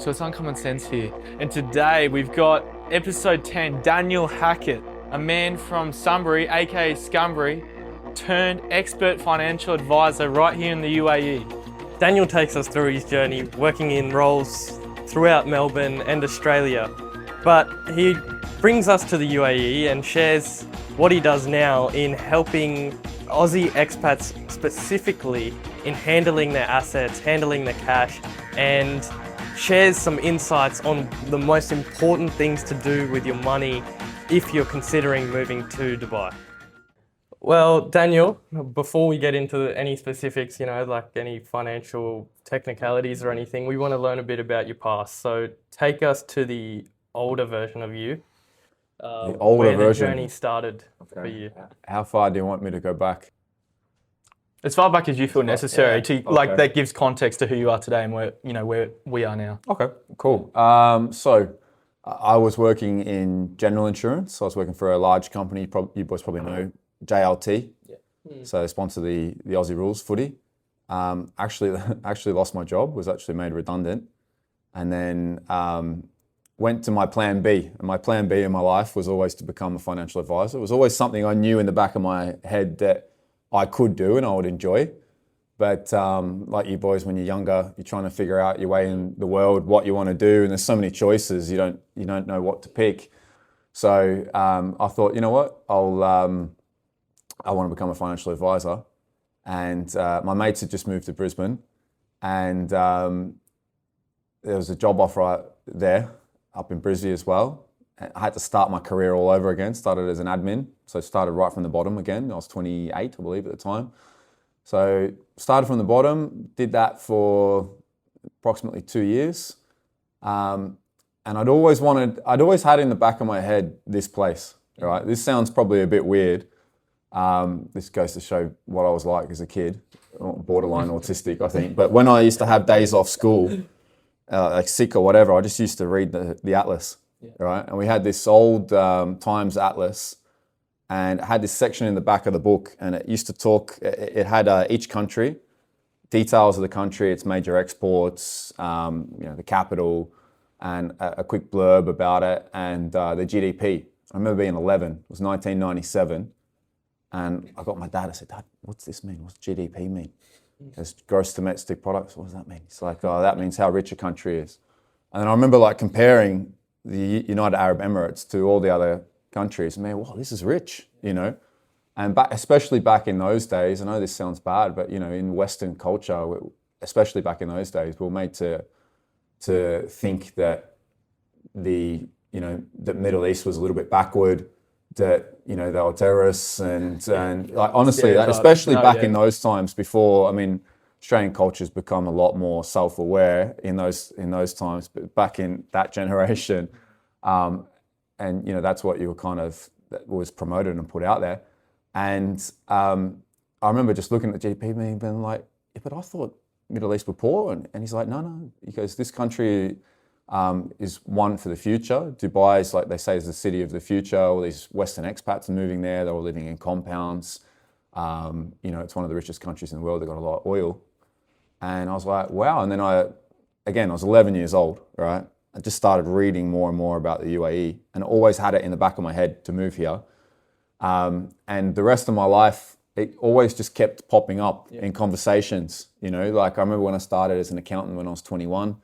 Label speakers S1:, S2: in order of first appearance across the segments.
S1: So it's Uncommon Sense here. And today we've got episode 10, Daniel Hackett, a man from Sunbury, aka Scumbury, turned expert financial advisor right here in the UAE.
S2: Daniel takes us through his journey working in roles throughout Melbourne and Australia, but he brings us to the UAE and shares what he does now in helping Aussie expats specifically in handling their assets, handling their cash, and shares some insights on the most important things to do with your money if you're considering moving to Dubai. Well, Daniel, before we get into any specifics, like any financial technicalities or anything, we want to learn a bit about your past. So take us to the older version of you.
S3: The older
S2: where
S3: version.
S2: the journey started for you.
S3: How far do you want me to go back?
S1: As far back as you feel necessary
S3: Okay.
S1: that gives context to who you are today and where we are now.
S3: Okay, cool. So I was working in general insurance. I was working for a large company, you boys probably know, JLT.
S1: Yeah.
S3: So they sponsor the Aussie Rules footy. Actually lost my job, was actually made redundant. And then went to my plan B. And my plan B in my life was always to become a financial advisor. It was always something I knew in the back of my head that I could do and I would enjoy. But like you boys, when you're younger, you're trying to figure out your way in the world, what you want to do, and there's so many choices, you don't know what to pick. So I thought, you know what, I want to become a financial advisor. And my mates had just moved to Brisbane, and there was a job offer there up in Brisbane as well. I had to start my career all over again. Started as an admin, so started right from the bottom again. I was 28, I believe, at the time. So started from the bottom, did that for approximately 2 years. And I'd always had in the back of my head this place, right? This sounds probably a bit weird. This goes to show what I was like as a kid, borderline autistic, I think. But when I used to have days off school, like sick or whatever, I just used to read the atlas. Yeah. Right, and we had this old Times Atlas, and it had this section in the back of the book, and it used to talk. It had each country, details of the country, its major exports, the capital, and a quick blurb about it, and the GDP. I remember being 11. It was 1997, and I got my dad. I said, "Dad, what's this mean? What's GDP mean?" It's gross domestic products. What does that mean? He's like, "Oh, that means how rich a country is." And then I remember comparing the United Arab Emirates to all the other countries. Man, wow, this is rich, and especially back in those days. I know this sounds bad, but in Western culture, especially back in those days, we were made to think that that Middle East was a little bit backward, that they were terrorists, and honestly, especially back in those times before. I mean, Australian culture's become a lot more self-aware in those times, but back in that generation, and that's what you were that was promoted and put out there. And I remember just looking at the GDP and being like, yeah, but I thought Middle East were poor, and he's like, no, he goes, this country is one for the future. Dubai is, like they say, is the city of the future. All these Western expats are moving there. They're all living in compounds. It's one of the richest countries in the world. They've got a lot of oil. And I was like, wow. And then I was 11 years old, right? I just started reading more and more about the UAE, and always had it in the back of my head to move here. And the rest of my life, it always just kept popping up in conversations. I remember when I started as an accountant when I was 21,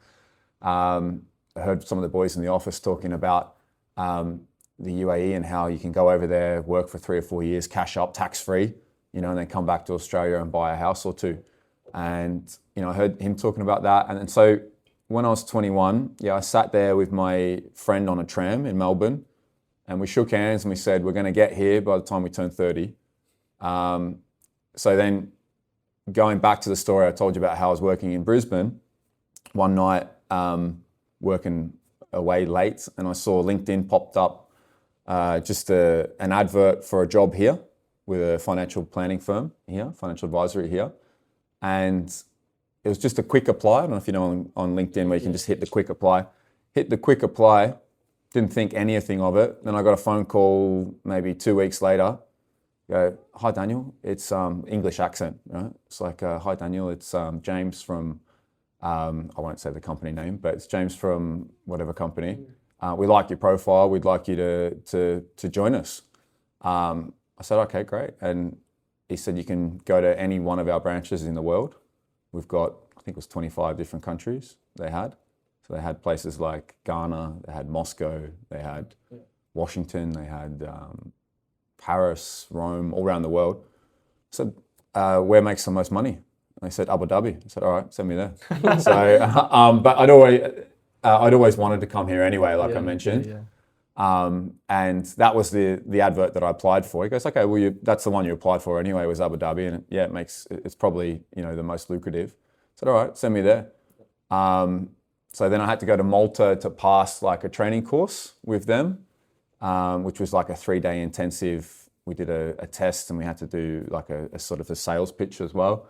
S3: I heard some of the boys in the office talking about the UAE and how you can go over there, work for 3 or 4 years, cash up, tax-free, and then come back to Australia and buy a house or two. And, I heard him talking about that. And so when I was 21, I sat there with my friend on a tram in Melbourne, and we shook hands and we said, we're going to get here by the time we turn 30. So then going back to the story I told you about how I was working in Brisbane, one night working away late, and I saw LinkedIn popped up, just an advert for a job here with a financial planning firm here, financial advisory here. And it was just a quick apply. I don't know if you know on LinkedIn where you can just hit the quick apply. Hit the quick apply, didn't think anything of it. Then I got a phone call maybe 2 weeks later. Go, hi Daniel, it's English accent, right? It's like, hi Daniel, it's James from I won't say the company name, but it's James from whatever company. We like your profile. We'd like you to join us. I said, okay, great. And he said, you can go to any one of our branches in the world. We've got, I think it was 25 different countries they had. So they had places like Ghana, they had Moscow, they had Washington, they had Paris, Rome, all around the world. I said, where makes the most money? And they said, Abu Dhabi. I said, all right, send me there. So, but I'd always wanted to come here anyway, like I mentioned. And that was the advert that I applied for. He goes, okay, well, that's the one you applied for anyway, was Abu Dhabi. And it's probably, the most lucrative. I said, all right, send me there. So then I had to go to Malta to pass like a training course with them, which was like a 3-day intensive. We did a test and we had to do like a sort of a sales pitch as well.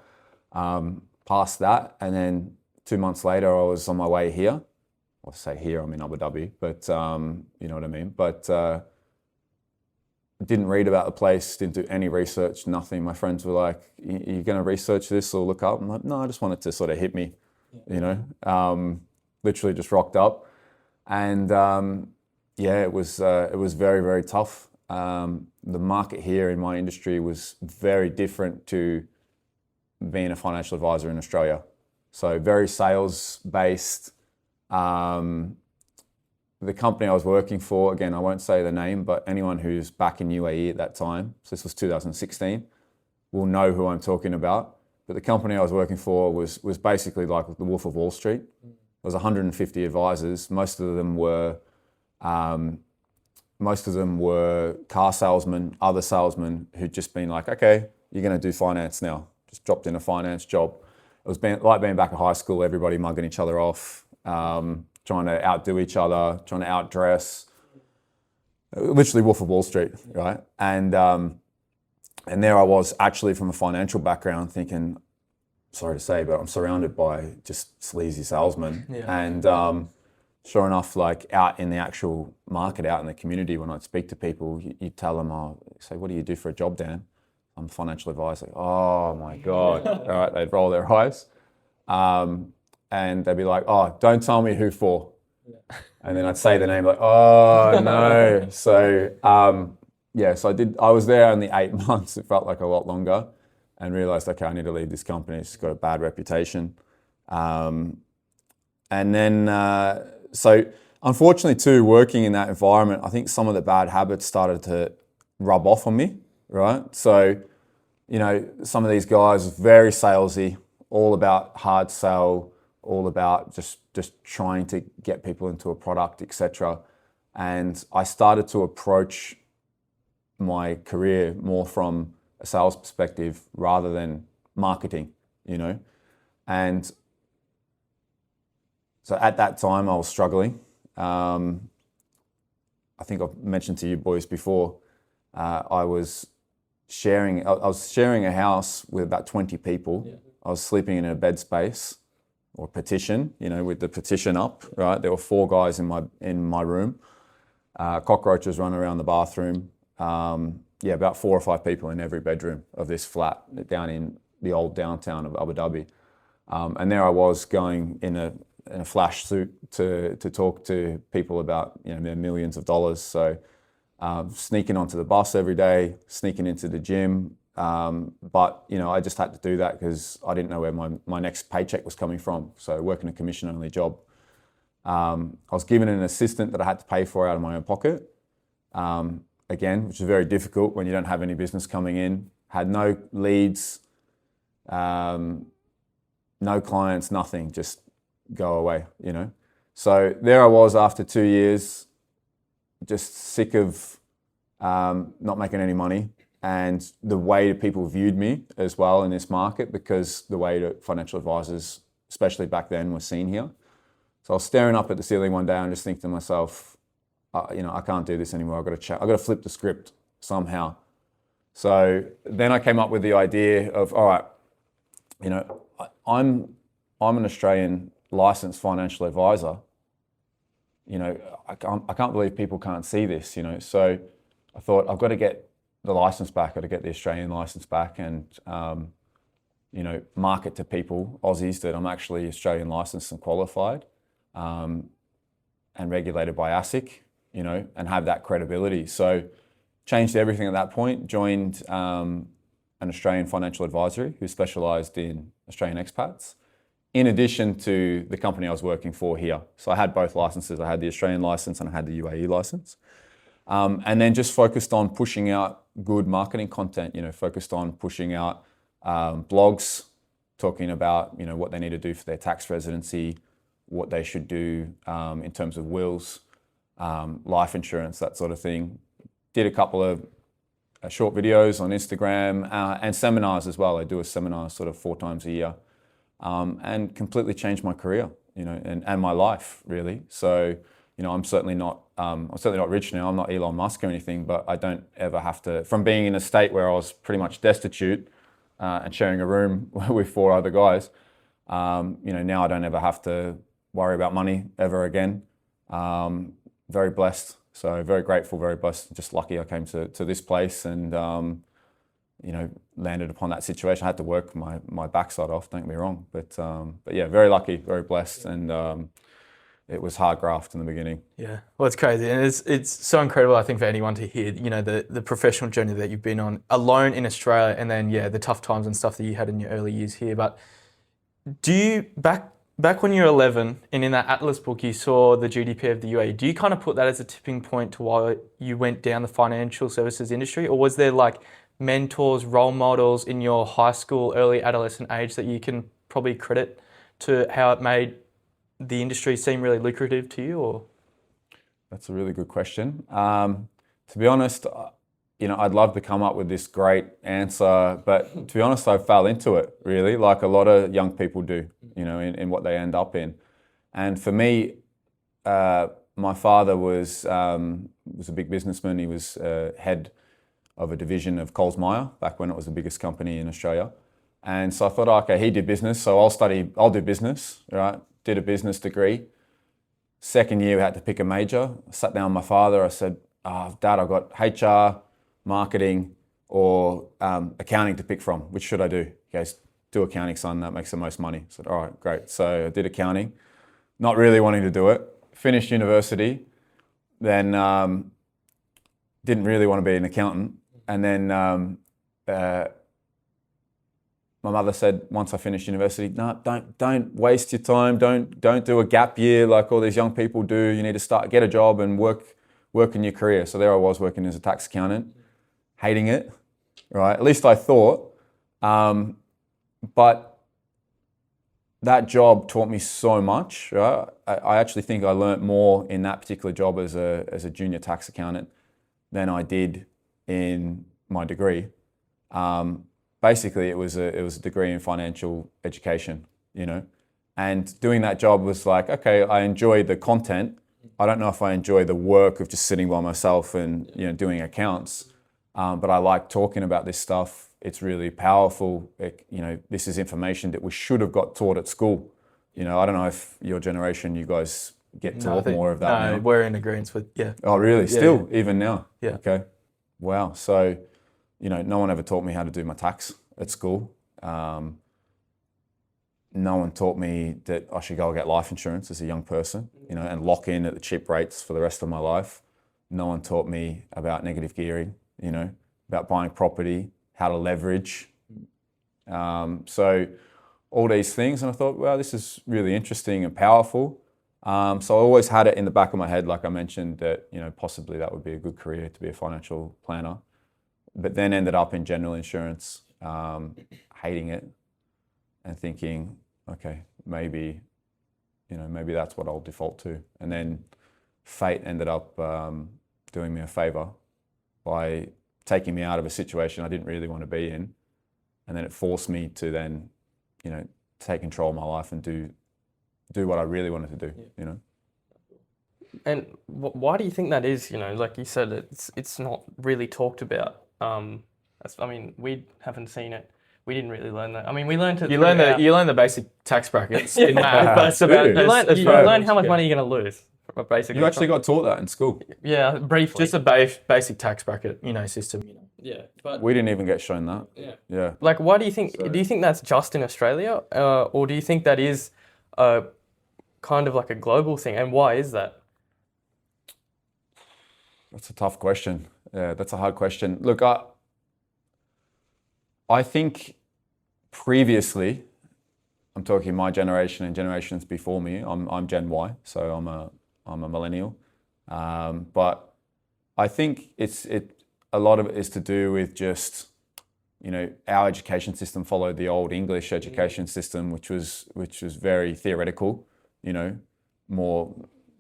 S3: Passed that. And then 2 months later, I was on my way here. I say here, I'm in Abu Dhabi, but you know what I mean? But didn't read about the place, didn't do any research, nothing. My friends were like, you going to research this or look up? I'm like, no, I just wanted to sort of hit me, literally just rocked up. And it was very, very tough. The market here in my industry was very different to being a financial advisor in Australia. So very sales based. The company I was working for, again, I won't say the name, but anyone who's back in UAE at that time, so this was 2016, will know who I'm talking about. But the company I was working for was basically like the Wolf of Wall Street. There was 150 advisors. Most of them were car salesmen, other salesmen who'd just been like, okay, you're going to do finance now. Just dropped in a finance job. It was like being back at high school, everybody mugging each other off, trying to outdo each other, trying to outdress. Literally Wolf of Wall Street, right? And there I was actually from a financial background thinking, sorry to say, but I'm surrounded by just sleazy salesmen. And sure enough, like out in the actual market, out in the community, when I'd speak to people, you tell them, say, what do you do for a job, Dan? I'm a financial advisor. Oh my God. All right, they'd roll their eyes. And they'd be like, oh, don't tell me who for. And then I'd say the name like, oh no. So so I was there only 8 months. It felt like a lot longer, and realized, okay, I need to leave this company. It's got a bad reputation. And then, so unfortunately too, working in that environment, I think some of the bad habits started to rub off on me, right? So, some of these guys very salesy, all about hard sell, all about just trying to get people into a product, etc. And I started to approach my career more from a sales perspective rather than marketing, And so at that time I was struggling. I think I've mentioned to you boys before, I was sharing a house with about 20 people. Yeah. I was sleeping in a bed space or petition, with the petition up, right? There were 4 guys in my room. Cockroaches running around the bathroom. About 4 or 5 people in every bedroom of this flat down in the old downtown of Abu Dhabi. And there I was going in a flash suit to talk to people about, their millions of dollars. So sneaking onto the bus every day, sneaking into the gym. But I just had to do that because I didn't know where my next paycheck was coming from. So working a commission-only job. I was given an assistant that I had to pay for out of my own pocket. Again, which is very difficult when you don't have any business coming in. Had no leads, no clients, nothing, just go away, So there I was after 2 years, just sick of not making any money, and the way that people viewed me as well in this market, because the way that financial advisors, especially back then, were seen here. So I was staring up at the ceiling one day and just thinking to myself, I can't do this anymore. I've got to flip the script somehow. So then I came up with the idea of, all right, I'm an Australian licensed financial advisor. I can't believe people can't see this, So I thought, I've got to get the license back. I've got to get the Australian license back. And, market to people, Aussies, that I'm actually Australian licensed and qualified, and regulated by ASIC, and have that credibility. So changed everything at that point, joined an Australian financial advisory who specialised in Australian expats, in addition to the company I was working for here. So I had both licenses. I had the Australian licence and I had the UAE licence. And then just focused on pushing out good marketing content, focused on pushing out blogs, talking about, what they need to do for their tax residency, what they should do in terms of wills, life insurance, that sort of thing. Did a couple of short videos on Instagram and seminars as well. I do a seminar sort of 4 times a year, and completely changed my career, and my life really. So, I'm certainly not rich now. I'm not Elon Musk or anything, but I don't ever have to, from being in a state where I was pretty much destitute and sharing a room with 4 other guys, now I don't ever have to worry about money ever again. Very blessed. So very grateful, very blessed, just lucky I came to this place and, landed upon that situation. I had to work my backside off, don't get me wrong. But yeah, very lucky, very blessed. And it was hard graft in the beginning.
S1: Yeah, well, it's crazy. And it's so incredible, I think, for anyone to hear, the professional journey that you've been on alone in Australia, and then, the tough times and stuff that you had in your early years here. But do you, back when you were 11 and in that Atlas book, you saw the GDP of the UAE, do you kind of put that as a tipping point to why you went down the financial services industry? Or was there like mentors, role models in your high school, early adolescent age that you can probably credit to how it made the industry seem really lucrative to you? Or
S3: that's a really good question. To be honest, I'd love to come up with this great answer, but to be honest, I fell into it really, like a lot of young people do, in what they end up in. And for me, my father was a big businessman. He was head of a division of Coles Myer back when it was the biggest company in Australia. And so I thought, okay, he did business, so I'll do business, right? Did a business degree. Second year, we had to pick a major. I sat down with my father. I said, Dad, I've got HR, marketing, or accounting to pick from. Which should I do? He goes, do accounting, son. That makes the most money. I said, all right, great. So I did accounting, not really wanting to do it. Finished university, then didn't really want to be an accountant. And then my mother said, once I finished university, no, don't waste your time. Don't do a gap year like all these young people do. You need to get a job and work in your career. So there I was working as a tax accountant, hating it, right? At least I thought. But that job taught me so much, right? I actually think I learnt more in that particular job as a junior tax accountant than I did in my degree. Basically, it was a degree in financial education, and doing that job was like, okay, I enjoy the content. I don't know if I enjoy the work of just sitting by myself and doing accounts, but I like talking about this stuff. It's really powerful. This is information that we should have got taught at school. I don't know if your generation, you guys get taught more of that now.
S1: No, we're in agreement with, yeah.
S3: Oh, really?
S1: Yeah,
S3: Still, even now?
S1: Yeah.
S3: Okay. Wow. So, no one ever taught me how to do my tax at school. No one taught me that I should go get life insurance as a young person, and lock in at the cheap rates for the rest of my life. No one taught me about negative gearing, about buying property, how to leverage. So all these things, and I thought, well, this is really interesting and powerful. So I always had it in the back of my head, like I mentioned, that possibly that would be a good career to be a financial planner. But then ended up in general insurance, hating it, and thinking, okay, maybe that's what I'll default to. And then fate ended up doing me a favor by taking me out of a situation I didn't really want to be in, and then it forced me to then, take control of my life and do what I really wanted to do.
S2: And why do you think that is? Like you said, it's not really talked about. We haven't seen it. We didn't really learn that. We learned it.
S1: You learn the basic tax brackets in math. That's about
S2: you learn how much money you're going to lose basically.
S3: You actually got taught that in school.
S2: Yeah, briefly.
S1: Just a basic tax bracket, system.
S2: yeah, but
S3: We didn't even get shown that. Yeah.
S2: like, why do you think? Do you think that's just in Australia, or do you think that is kind of like a global thing? And why is that?
S3: That's a tough question. Yeah, that's a hard question. Look, I think previously, I'm talking my generation and generations before me. I'm Gen Y, so I'm a millennial. But I think a lot of it is to do with just, our education system followed the old English education system, which was very theoretical, more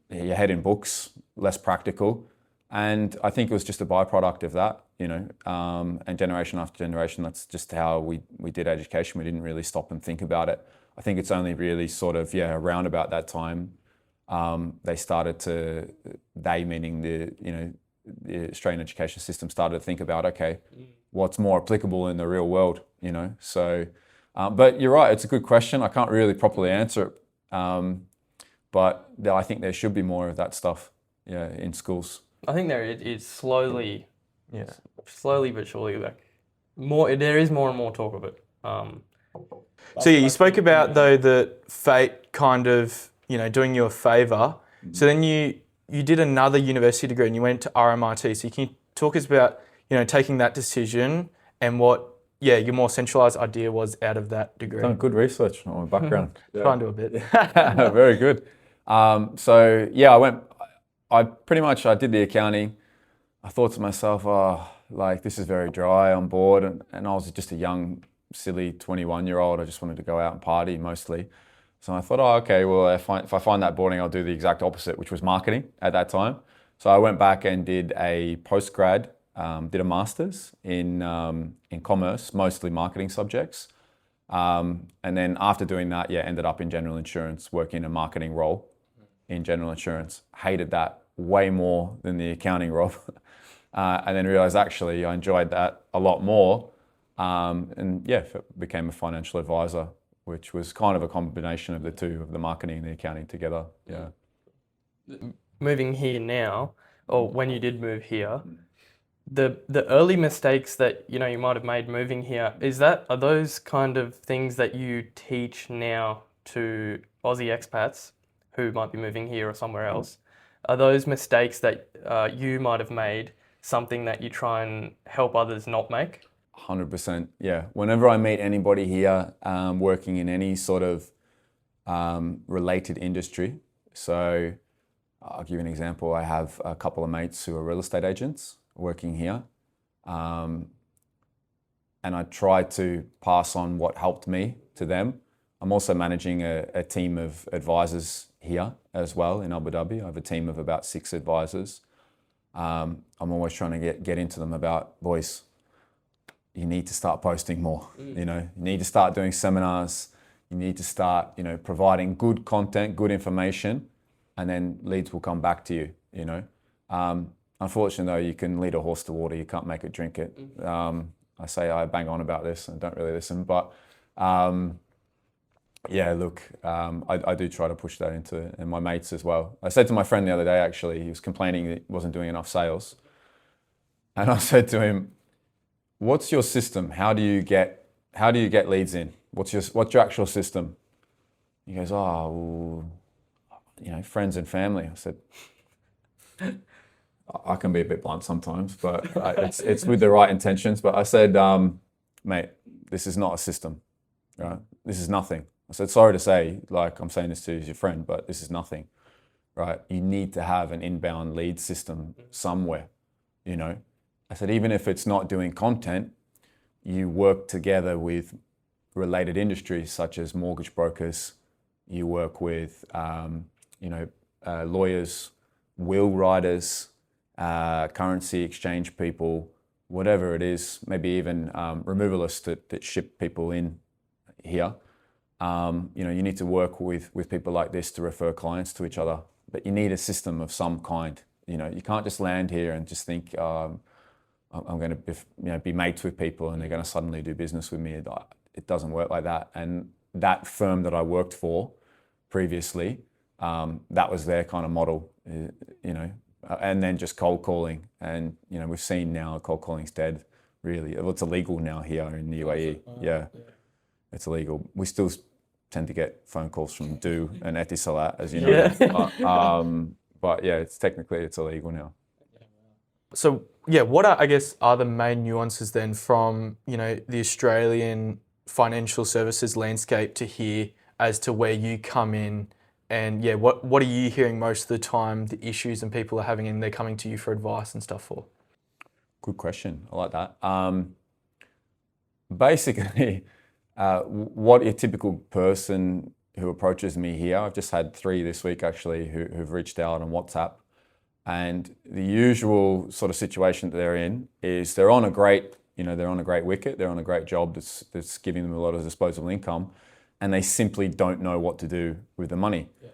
S3: your head in books, less practical. And I think it was just a byproduct of that, and generation after generation, that's just how we did education. We didn't really stop and think about it. I think it's only really sort of, around about that time, they started to, meaning the Australian education system started to think about, okay, what's more applicable in the real world, So, but you're right, it's a good question. I can't really properly answer it. But I think there should be more of that stuff, in schools.
S2: I think there is slowly but surely, like more. There is more and more talk of it.
S1: So you spoke about though that fate kind of doing you a favour. So then you did another university degree and you went to RMIT. So can you talk us about taking that decision and what your more centralised idea was out of that degree?
S3: Done good research on my background.
S1: Try and do a bit.
S3: Very good. So I did the accounting. I thought to myself, this is very dry on board. And I was just a young, silly 21-year-old. I just wanted to go out and party mostly. So I thought, okay, well, if I find that boring, I'll do the exact opposite, which was marketing at that time. So I went back and did a postgrad, did a master's in commerce, mostly marketing subjects. And then after doing that, ended up in general insurance, working a marketing role in general insurance. Hated that way more than the accounting role. And then realized actually I enjoyed that a lot more. Became a financial advisor, which was kind of a combination of the two, of the marketing and the accounting together. Yeah.
S2: Moving here now, or when you did move here, the early mistakes that you might have made moving here, are those kind of things that you teach now to Aussie expats who might be moving here or somewhere else? Are those mistakes that you might have made something that you try and help others not make?
S3: 100%, yeah. Whenever I meet anybody here working in any sort of related industry, so I'll give you an example. I have a couple of mates who are real estate agents working here, and I try to pass on what helped me to them. I'm also managing a team of advisors here as well in Abu Dhabi. I have a team of about 6 advisors. I'm always trying to get into them about, boys, you need to start posting more. You need to start doing seminars. You need to start, providing good content, good information, and then leads will come back to you. Unfortunately, though, you can lead a horse to water. You can't make it drink it. I bang on about this and don't really listen, but I do try to push that into and my mates as well. I said to my friend the other day, actually, he was complaining that he wasn't doing enough sales. And I said to him, what's your system? How do you get leads in? What's your actual system? He goes, friends and family. I said, I can be a bit blunt sometimes, but it's with the right intentions. But I said, mate, this is not a system, right? This is nothing. I said, sorry to say, like I'm saying this to you as your friend, but this is nothing, right? You need to have an inbound lead system somewhere, I said, even if it's not doing content, you work together with related industries such as mortgage brokers. You work with, lawyers, will writers, currency exchange people, whatever it is, maybe even removalists that ship people in here. You need to work with people like this to refer clients to each other, but you need a system of some kind. You can't just land here and just think, I'm going to be mates with people and they're going to suddenly do business with me. It doesn't work like that. And that firm that I worked for previously, That was their kind of model, and then just cold calling. And, we've seen now cold calling's dead, really. It's illegal now here in the UAE. Yeah, it's illegal. We still tend to get phone calls from Do and Etisalat, as you know.
S2: Yeah.
S3: But yeah, it's illegal now.
S1: So yeah, what are the main nuances then from, the Australian financial services landscape to here as to where you come in? And yeah, what are you hearing most of the time, the issues and people are having, and they're coming to you for advice and stuff for?
S3: Good question. I like that. Basically, what a typical person who approaches me here, I've just had 3 this week actually who've reached out on WhatsApp. And the usual sort of situation that they're in is they're on a great wicket, they're on a great job that's giving them a lot of disposable income, and they simply don't know what to do with the money. Yeah.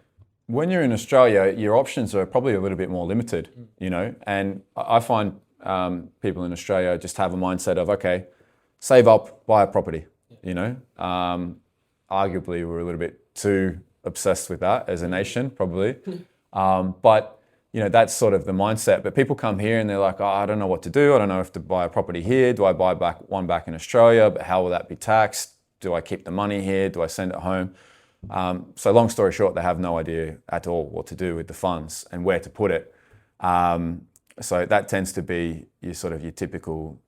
S3: When you're in Australia, your options are probably a little bit more limited, and I find people in Australia just have a mindset of, okay, save up, buy a property, Arguably, we're a little bit too obsessed with that as a nation, probably. But that's sort of the mindset. But people come here and they're like, oh, I don't know what to do. I don't know if to buy a property here. Do I buy one back in Australia? But how will that be taxed? Do I keep the money here? Do I send it home? So long story short, they have no idea at all what to do with the funds and where to put it. So that tends to be your typical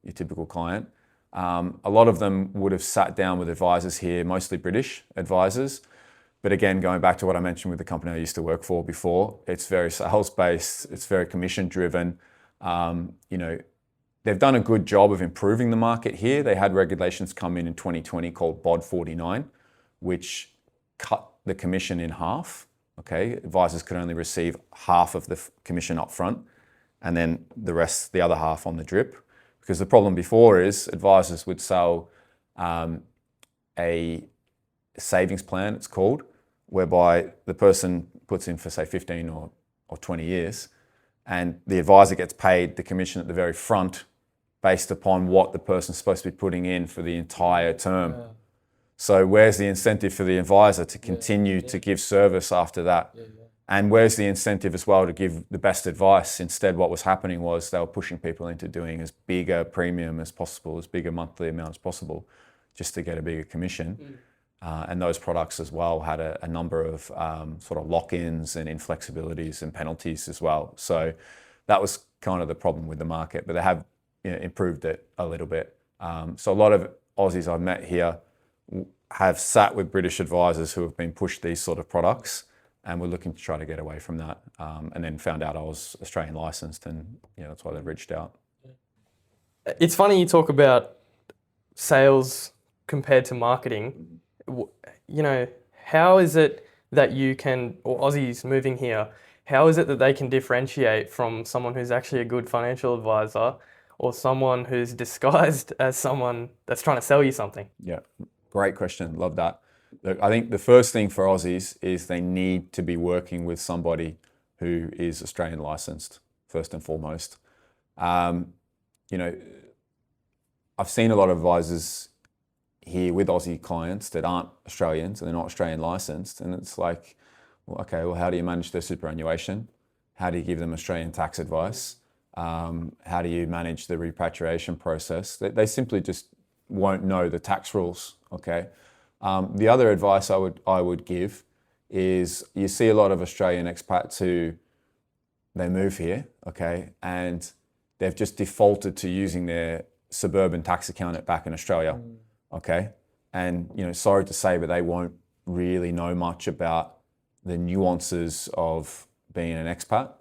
S3: client. A lot of them would have sat down with advisors here, mostly British advisors. But again, going back to what I mentioned with the company I used to work for before, it's very sales-based, it's very commission-driven. They've done a good job of improving the market here. They had regulations come in 2020 called BOD 49, which cut the commission in half. Okay, advisors could only receive half of the commission up front, and then the other half on the drip. Because the problem before is advisors would sell a savings plan, it's called, whereby the person puts in for, say, 15 or 20 years, and the advisor gets paid the commission at the very front based upon what the person's supposed to be putting in for the entire term. Yeah. So where's the incentive for the advisor to continue to give service after that? Yeah. And where's the incentive as well to give the best advice? Instead, what was happening was they were pushing people into doing as big a premium as possible, as big a monthly amount as possible, just to get a bigger commission. And those products as well had a number of sort of lock-ins and inflexibilities and penalties as well. So that was kind of the problem with the market, but they have improved it a little bit. So a lot of Aussies I've met here have sat with British advisors who have been pushed these sort of products, and we're looking to try to get away from that, and then found out I was Australian licensed, and that's why they've reached out.
S2: It's funny you talk about sales compared to marketing. How is it that you can, or Aussies moving here, how is it that they can differentiate from someone who's actually a good financial advisor or someone who's disguised as someone that's trying to sell you something?
S3: Yeah, great question. Love that. Look, I think the first thing for Aussies is they need to be working with somebody who is Australian licensed, first and foremost. I've seen a lot of advisors here with Aussie clients that aren't Australians and they're not Australian licensed, and it's like, how do you manage their superannuation? How do you give them Australian tax advice? How do you manage the repatriation process? They simply just won't know the tax rules. Okay. The other advice I would give is, you see a lot of Australian expats who they move here, okay, and they've just defaulted to using their suburban tax account back in Australia. Okay, and sorry to say, but they won't really know much about the nuances of being an expat,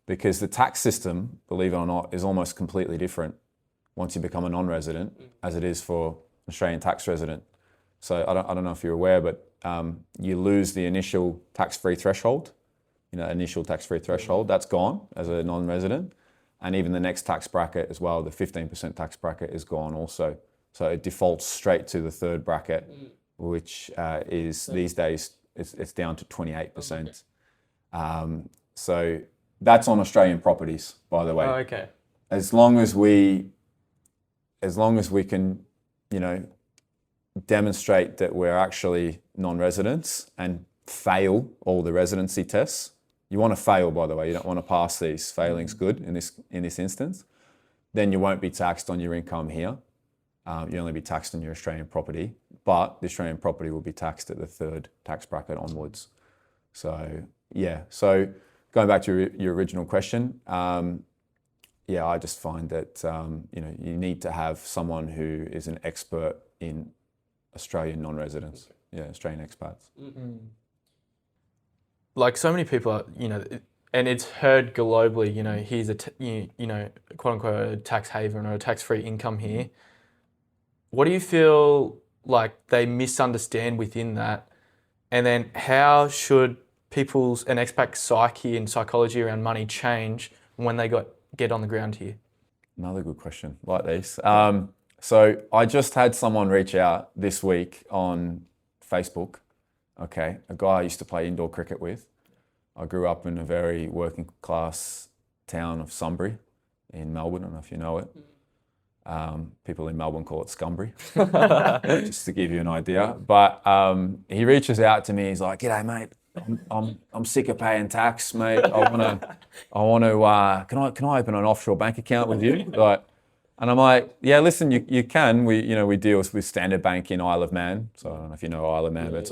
S3: because the tax system, believe it or not, is almost completely different once you become a non-resident as it is for an Australian tax resident. So I don't know if you're aware, but you lose the initial tax-free threshold. That's gone as a non-resident, and even the next tax bracket as well, the 15% tax bracket, is gone also. So it defaults straight to the third bracket, which is these days, it's down to 28%. So that's on Australian properties, by the way.
S2: Oh, okay.
S3: As long as we can, demonstrate that we're actually non-residents and fail all the residency tests. You want to fail, by the way. You don't want to pass these. Failing's good in this instance. Then you won't be taxed on your income here. You only be taxed on your Australian property, but the Australian property will be taxed at the third tax bracket onwards. So yeah. So going back to your original question, I just find that you need to have someone who is an expert in Australian non-residents. Yeah, Australian expats.
S1: Mm-hmm. Like so many people are, and it's heard globally, here's a, quote unquote, a tax haven or a tax-free income here. What do you feel like they misunderstand within that? And then how should people's and expat psyche and psychology around money change when they get on the ground here?
S3: Another good question like this. So I just had someone reach out this week on Facebook. Okay, a guy I used to play indoor cricket with. I grew up in a very working class town of Sunbury in Melbourne. I don't know if you know it. People in Melbourne call it Scumbury, just to give you an idea. But he reaches out to me. He's like, "G'day, mate. I'm sick of paying tax, mate. I want to. Can I open an offshore bank account with you?" And I'm like, "Yeah, listen, you can. We deal with Standard Bank in Isle of Man. So I don't know if you know Isle of Man, but it's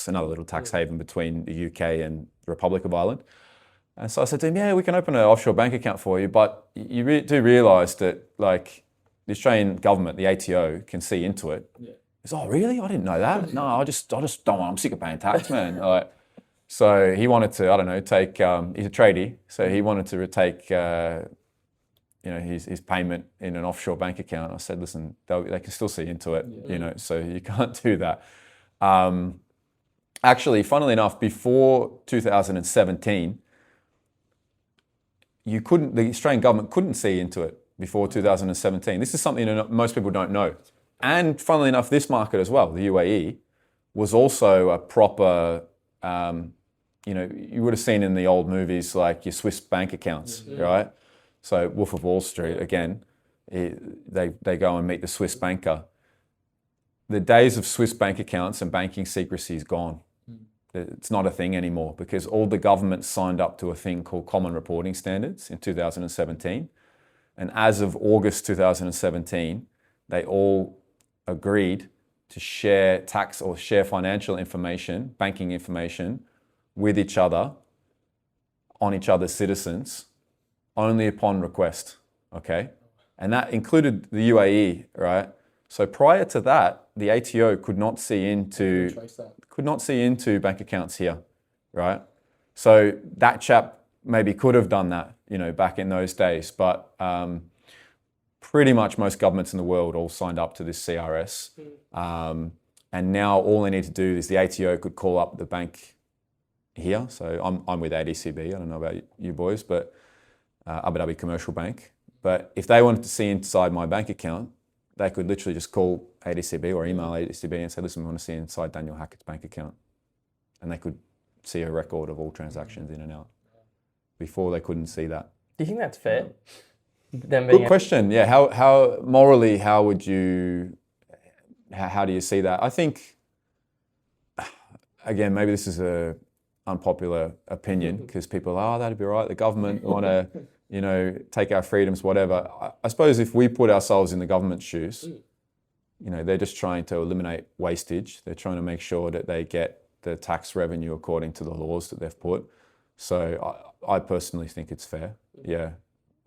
S3: another little tax haven between the UK and the Republic of Ireland." And so I said to him, "Yeah, we can open an offshore bank account for you, but you do realise that the Australian government, the ATO, can see into it." Yeah. He's, "Oh, really? I didn't know that. No, I just don't want. I'm sick of paying tax, man." So he wanted to, take. He's a tradie, so he wanted to take. His payment in an offshore bank account. I said, "Listen, they can still see into it, so you can't do that." Actually, funnily enough, before 2017, the Australian government couldn't see into it before 2017. This is something that most people don't know. And funnily enough, this market as well, the UAE, was also a proper, you would have seen in the old movies like your Swiss bank accounts, right? So Wolf of Wall Street, again, they go and meet the Swiss banker. The days of Swiss bank accounts and banking secrecy is gone. It's not a thing anymore because all the governments signed up to a thing called Common Reporting Standards in 2017. And as of August 2017, they all agreed to share tax or share financial information, banking information with each other on each other's citizens only upon request, okay? And that included the UAE, right? So prior to that, the ATO could not see into bank accounts here, right? So that chap maybe could have done that, back in those days, but pretty much most governments in the world all signed up to this CRS. And now all they need to do is the ATO could call up the bank here. So I'm with ADCB. I don't know about you boys, but Abu Dhabi Commercial Bank. But if they wanted to see inside my bank account, they could literally just call ADCB or email ADCB and say, "Listen, we want to see inside Daniel Hackett's bank account." And they could see a record of all transactions in and out. Before they couldn't see that.
S2: Do you think that's fair?
S3: Good question. Yeah. How morally, how do you see that? I think, again, maybe this is a unpopular opinion because people are, that'd be right. The government want to, take our freedoms, whatever. I suppose if we put ourselves in the government's shoes, they're just trying to eliminate wastage. They're trying to make sure that they get the tax revenue according to the laws that they've put. So I personally think it's fair. Yeah.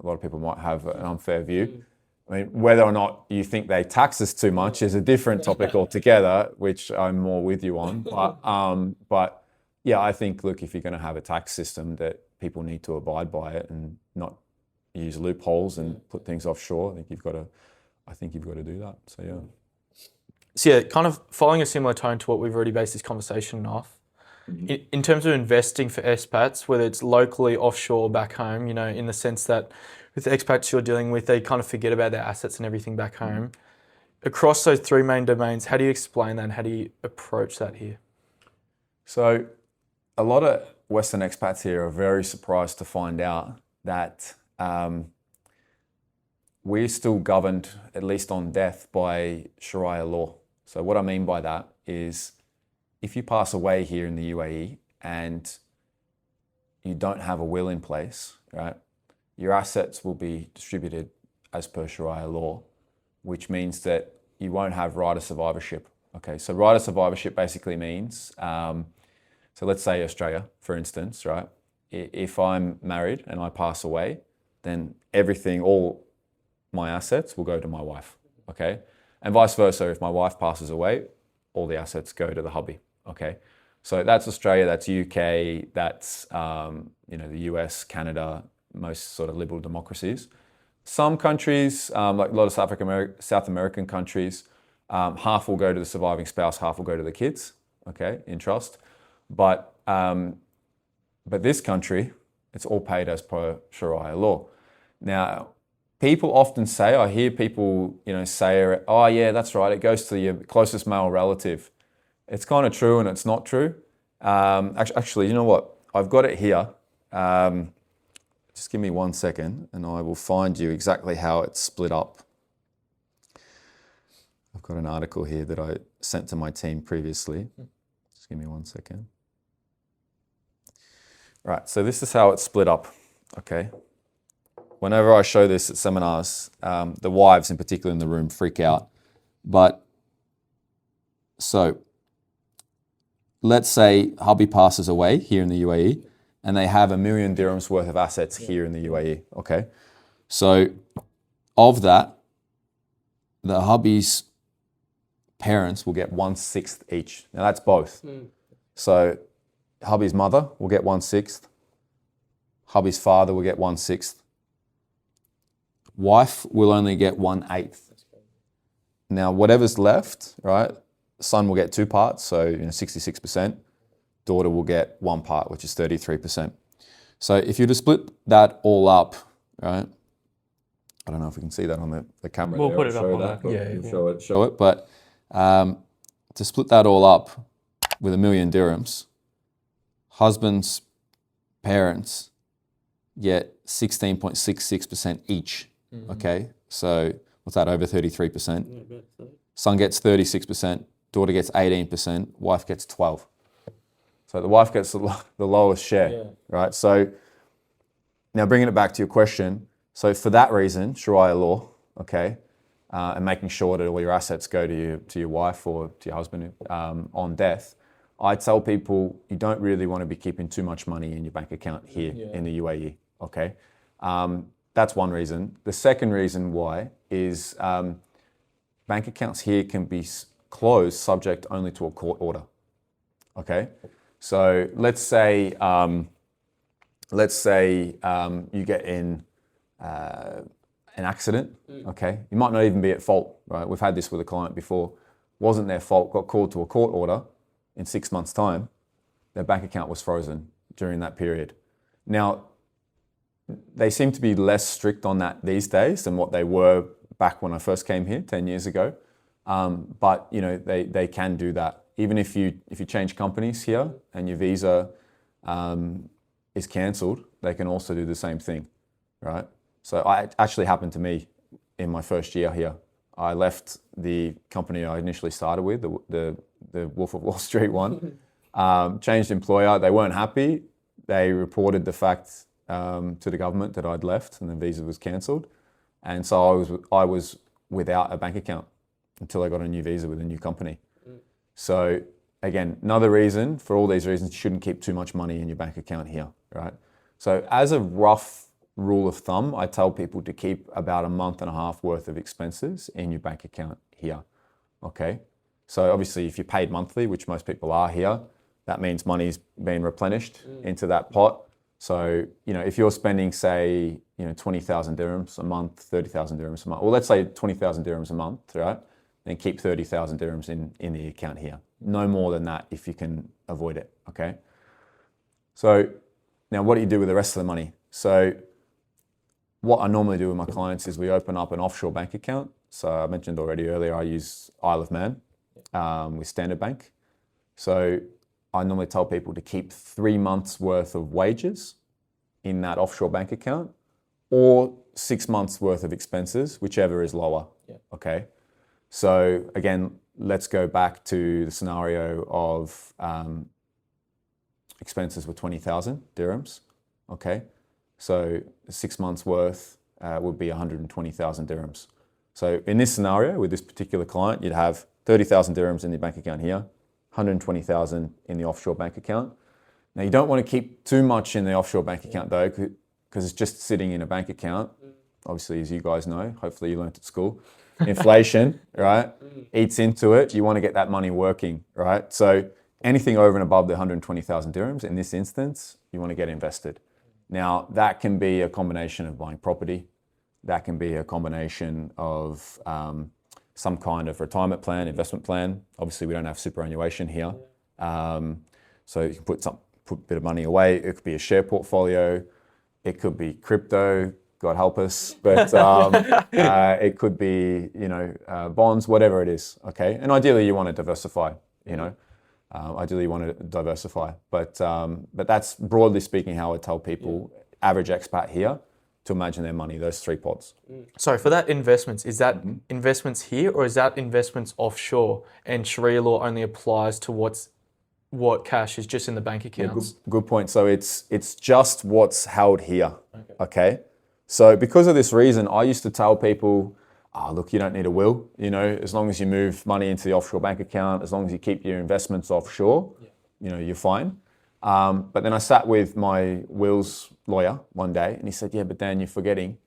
S3: A lot of people might have an unfair view. I mean, whether or not you think they tax us too much is a different topic altogether, which I'm more with you on. But yeah, I think, look, if you're going to have a tax system that people need to abide by it and not use loopholes and put things offshore, I think you've got to do that. So yeah.
S1: So yeah, kind of following a similar tone to what we've already based this conversation off. In terms of investing for expats, whether it's locally, offshore, back home, in the sense that with the expats you're dealing with, they kind of forget about their assets and everything back home. Across those three main domains, how do you explain that and how do you approach that here?
S3: So a lot of Western expats here are very surprised to find out that we're still governed, at least on death, by Shariah law. So what I mean by that is if you pass away here in the UAE and you don't have a will in place, right, your assets will be distributed as per Shariah law, which means that you won't have right of survivorship. Okay, so right of survivorship basically means, so let's say Australia, for instance, right? If I'm married and I pass away, then everything, all my assets will go to my wife, okay? And vice versa, if my wife passes away, all the assets go to the hubby, okay? So that's Australia, that's UK, that's the US, Canada, most sort of liberal democracies. Some countries, like a lot of South American countries, half will go to the surviving spouse, half will go to the kids, okay, in trust. But this country, it's all paid as per Shariah law. Now, people often say, I hear people, say, oh yeah, that's right, it goes to your closest male relative. It's kind of true and it's not true. Actually, you know what? I've got it here. Just give me 1 second and I will find you exactly how it's split up. I've got an article here that I sent to my team previously. Just give me 1 second. Right, so this is how it's split up, okay? Whenever I show this at seminars, the wives in particular in the room freak out. But, so, let's say hubby passes away here in the UAE and they have $1 million dirhams worth of assets here in the UAE, okay? So, of that, the hubby's parents will get 1/6 each. Now that's both. So, hubby's mother will get 1/6. Hubby's father will get 1/6. Wife will only get 1/8. Now, whatever's left, right, son will get 2 parts, so 66%. Daughter will get 1 part, which is 33%. So if you were to split that all up, right, I don't know if we can see that on the camera.
S2: We'll
S3: there.
S2: put it
S3: I'll
S2: up
S3: show
S2: on
S3: that.
S2: that.
S3: Show it. But to split that all up with $1 million dirhams, husband's parents get 16.66% each. Okay, so what's that, over 33%? Son gets 36%, daughter gets 18%, wife gets 12%. So the wife gets the lowest share, right? So now bringing it back to your question, so for that reason, Shariah law, okay, and making sure that all your assets go to your wife or to your husband on death, I tell people you don't really want to be keeping too much money in your bank account here in the UAE, okay? That's one reason. The second reason why is bank accounts here can be closed subject only to a court order, okay? So let's say you get in an accident, okay? You might not even be at fault, right? We've had this with a client before. Wasn't their fault, got called to a court order in 6 months' time. Their bank account was frozen during that period. Now, they seem to be less strict on that these days than what they were back when I first came here 10 years ago. But they can do that. Even if you change companies here and your visa is cancelled, they can also do the same thing, right? So it actually happened to me in my first year here. I left the company I initially started with, the Wolf of Wall Street one, changed employer. They weren't happy. They reported the fact to the government that I'd left and the visa was cancelled. And so I was without a bank account until I got a new visa with a new company. So again, another reason, for all these reasons, you shouldn't keep too much money in your bank account here, right? So as a rough rule of thumb, I tell people to keep about 1.5 months worth of expenses in your bank account here, okay? So obviously if you're paid monthly, which most people are here, that means money's being replenished into that pot. So, if you're spending, say, 20,000 dirhams a month, 30,000 dirhams a month, well, let's say 20,000 dirhams a month, right? Then keep 30,000 dirhams in the account here. No more than that if you can avoid it, okay? So now what do you do with the rest of the money? So what I normally do with my clients is we open up an offshore bank account. So I mentioned already earlier, I use Isle of Man with Standard Bank. So I normally tell people to keep 3 months worth of wages in that offshore bank account or 6 months worth of expenses, whichever is lower, okay? So again, let's go back to the scenario of expenses were 20,000 dirhams. Okay, so 6 months worth would be 120,000 dirhams. So in this scenario, with this particular client, you'd have 30,000 dirhams in the bank account here, 120,000 in the offshore bank account. Now you don't want to keep too much in the offshore bank account though, because it's just sitting in a bank account. Obviously, as you guys know, hopefully you learned at school, inflation, right, eats into it. You want to get that money working, right? So anything over and above the 120,000 dirhams, in this instance, you want to get invested. Now, that can be a combination of buying property. That can be a combination of some kind of retirement plan, investment plan. Obviously, we don't have superannuation here. So you can put a bit of money away. It could be a share portfolio. It could be crypto, God help us. But it could be, bonds, whatever it is, okay? And ideally, you want to diversify, Ideally, you want to diversify. But that's broadly speaking how I tell people, average expat here, to imagine their money, those 3 pots.
S1: So for that investments, is that investments here or is that investments offshore? And Sharia law only applies to what cash is just in the bank accounts?
S3: Good point. So it's just what's held here, okay? So because of this reason, I used to tell people, look, you don't need a will, as long as you move money into the offshore bank account, as long as you keep your investments offshore, you're fine. But then I sat with my wills lawyer one day and he said, yeah, but Dan, you're forgetting,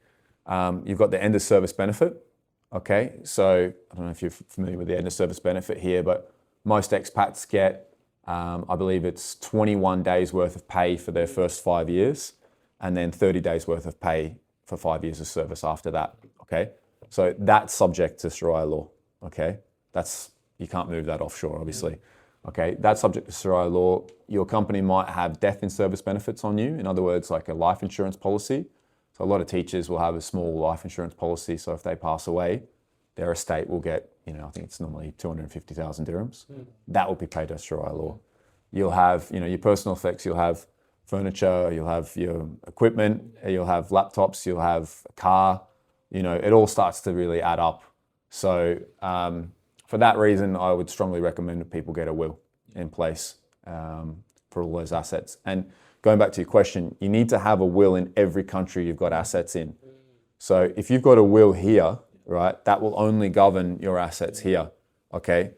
S3: you've got the end of service benefit. Okay. So I don't know if you're familiar with the end of service benefit here, but most expats get, I believe it's 21 days worth of pay for their first 5 years and then 30 days worth of pay for 5 years of service after that. Okay. So that's subject to Shariah law. Okay. You can't move that offshore, obviously. Okay, that's subject to Shariah law. Your company might have death in service benefits on you. In other words, like a life insurance policy. So a lot of teachers will have a small life insurance policy. So if they pass away, their estate will get, I think it's normally 250,000 dirhams. That will be paid as Shariah law. You'll have, your personal effects. You'll have furniture. You'll have your equipment. You'll have laptops. You'll have a car. It all starts to really add up. So for that reason, I would strongly recommend that people get a will in place for all those assets. And going back to your question, you need to have a will in every country you've got assets in. So if you've got a will here, right, that will only govern your assets here. Okay.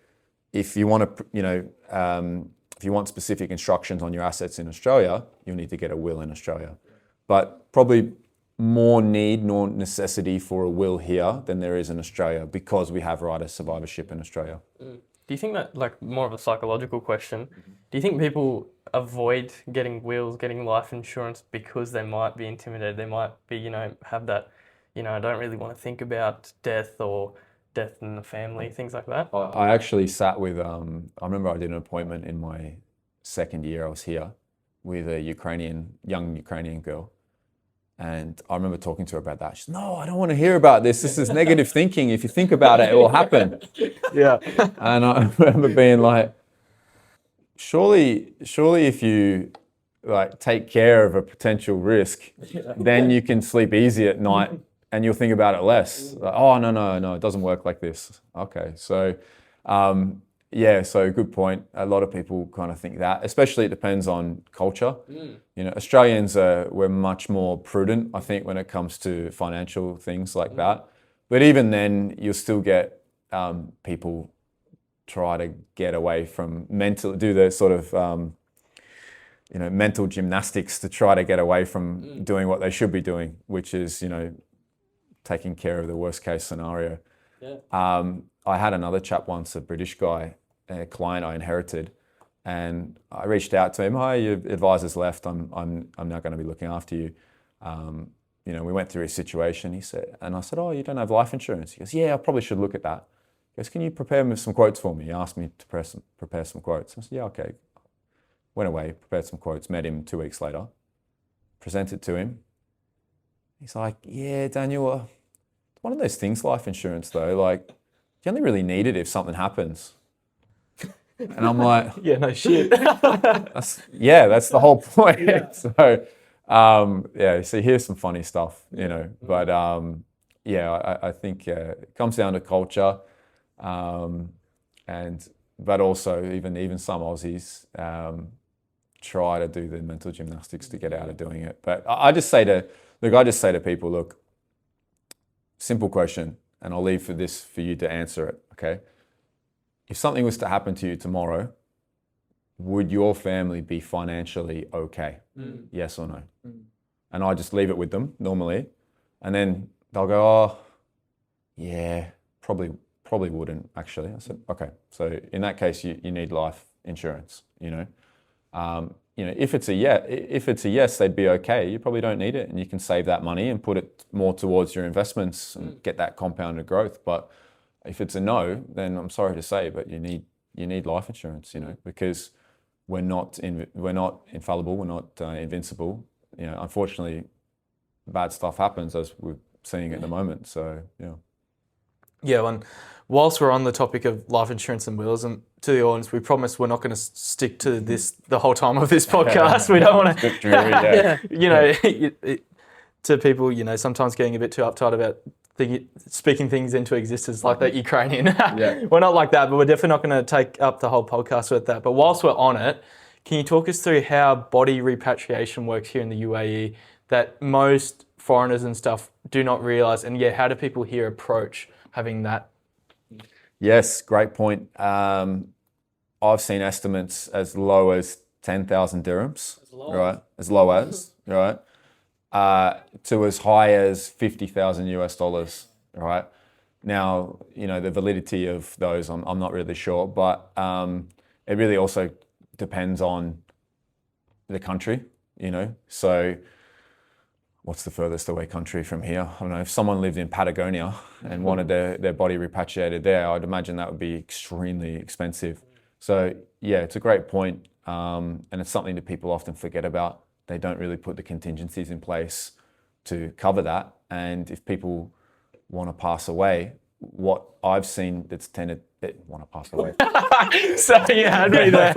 S3: If you want to, if you want specific instructions on your assets in Australia, you'll need to get a will in Australia. But probably more need nor necessity for a will here than there is in Australia because we have right of survivorship in Australia.
S2: Do you think that, like more of a psychological question, do you think people avoid getting wills, getting life insurance because they might be intimidated? They might be, have that, I don't really want to think about death or death in the family, things like that?
S3: I actually sat with, I remember I did an appointment in my second year I was here with a young Ukrainian girl. And I remember talking to her about that. She said, no, I don't want to hear about this. This is negative thinking. If you think about it, it will happen.
S1: Yeah.
S3: And I remember being like, surely if you take care of a potential risk, then you can sleep easy at night and you'll think about it less. Like, oh, no, it doesn't work like this. Okay. So, so good point. A lot of people kind of think that, especially it depends on culture. Australians we're much more prudent, I think, when it comes to financial things like that. But even then, you'll still get people try to get away from do the sort of mental gymnastics to try to get away from doing what they should be doing, which is taking care of the worst case scenario. Yeah. I had another chap once, a British guy, a client I inherited, and I reached out to him. Hi, your advisor's left. I'm now going to be looking after you. We went through his situation. He said, and I said, oh, you don't have life insurance? He goes, yeah, I probably should look at that. He goes, can you prepare some quotes for me? He asked me to prepare some quotes. I said, yeah, okay. Went away, prepared some quotes, met him 2 weeks later, presented to him. He's like, yeah, Daniel, one of those things, life insurance though, like you only really need it if something happens. And I'm like,
S1: yeah, no shit.
S3: that's the whole point. Yeah. So, so here's some funny stuff, but I think it comes down to culture. But also even some Aussies try to do the mental gymnastics to get out of doing it. But I just say to people, look, simple question, and I'll leave for you to answer it, okay? If something was to happen to you tomorrow, would your family be financially okay? Yes or no? And I just leave it with them normally, and then they'll go, oh, yeah, probably wouldn't actually. I said, okay, so in that case, you need life insurance. If it's a yes, they'd be okay. You probably don't need it, and you can save that money and put it more towards your investments and get that compounded growth. But if it's a no, then I'm sorry to say, but you need life insurance. Because we're not infallible, we're not invincible. Unfortunately, bad stuff happens as we're seeing at the moment. So yeah.
S1: Yeah, and whilst we're on the topic of life insurance and wills, and to the audience, we promise we're not going to stick to this the whole time of this podcast. We don't want to, to people, sometimes getting a bit too uptight about speaking things into existence like that Ukrainian. We're not like that, but we're definitely not going to take up the whole podcast with that. But whilst we're on it, can you talk us through how body repatriation works here in the UAE that most foreigners and stuff do not realise? And how do people here approach having that?
S3: Yes, great point. I've seen estimates as low as 10,000 dirhams, right? As low as, right? To as high as 50,000 US dollars, right? Now, the validity of those, I'm not really sure, but it really also depends on the country, So what's the furthest away country from here? I don't know. If someone lived in Patagonia and wanted their body repatriated there, I'd imagine that would be extremely expensive. So yeah, it's a great point. And it's something that people often forget about. They don't really put the contingencies in place to cover that. And if people want to pass away, what I've seen that's tended, want to pass away.
S1: So you had me there.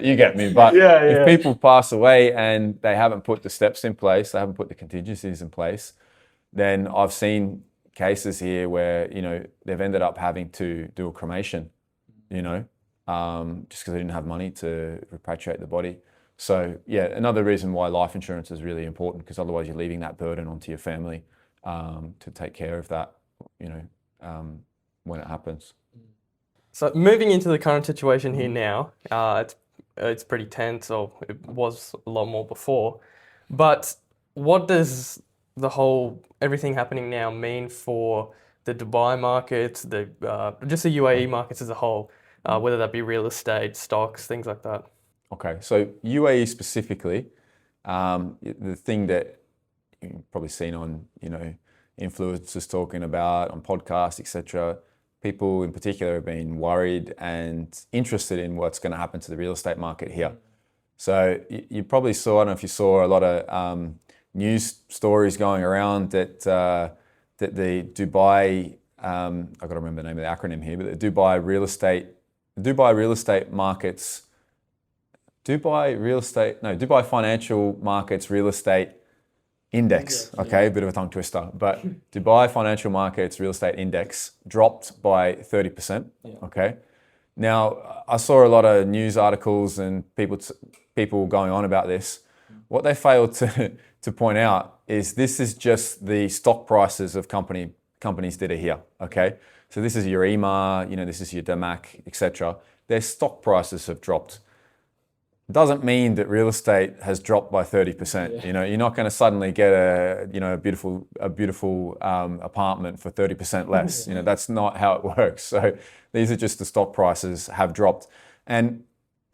S3: You get me. But if people pass away and they haven't put the steps in place, they haven't put the contingencies in place, then I've seen cases here where, they've ended up having to do a cremation, just because they didn't have money to repatriate the body. So another reason why life insurance is really important, because otherwise you're leaving that burden onto your family to take care of that, when it happens.
S2: So moving into the current situation here now, it's pretty tense, or it was a lot more before. But what does everything happening now mean for the Dubai markets, just the UAE markets as a whole, whether that be real estate, stocks, things like that?
S3: Okay, so UAE specifically, the thing that you've probably seen on, influencers talking about, on podcasts, etc., people in particular have been worried and interested in what's going to happen to the real estate market here. So you probably saw, I don't know if you saw a lot of news stories going around that the Dubai, I've got to remember the name of the acronym here, but the Dubai real estate markets, Dubai Financial Markets Real Estate Index. Okay, a bit of a tongue twister, but Dubai Financial Markets Real Estate Index dropped by 30%. Okay, now I saw a lot of news articles and people going on about this. What they failed to point out is this is just the stock prices of companies that are here. Okay, so this is your EMA, this is your DAMAC, etc. Their stock prices have dropped. Doesn't mean that real estate has dropped by 30%. You're not going to suddenly get a beautiful apartment for 30% less. That's not how it works. So these are just the stock prices have dropped. And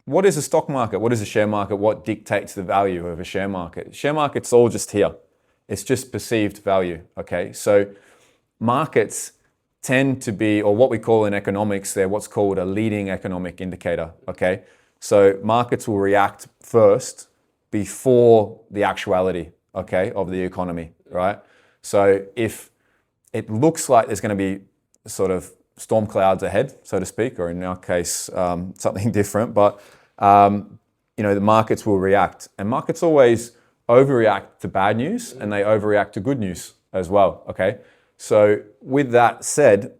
S3: what is a stock market? What is a share market? What dictates the value of a share market? Share market's all just here. It's just perceived value. Okay, so markets tend to be, or what we call in economics, they're what's called a leading economic indicator. Okay. So markets will react first before the actuality, of the economy, right? So if it looks like there's going to be sort of storm clouds ahead, so to speak, or in our case, something different, but, the markets will react. And markets always overreact to bad news and they overreact to good news as well, okay? So with that said,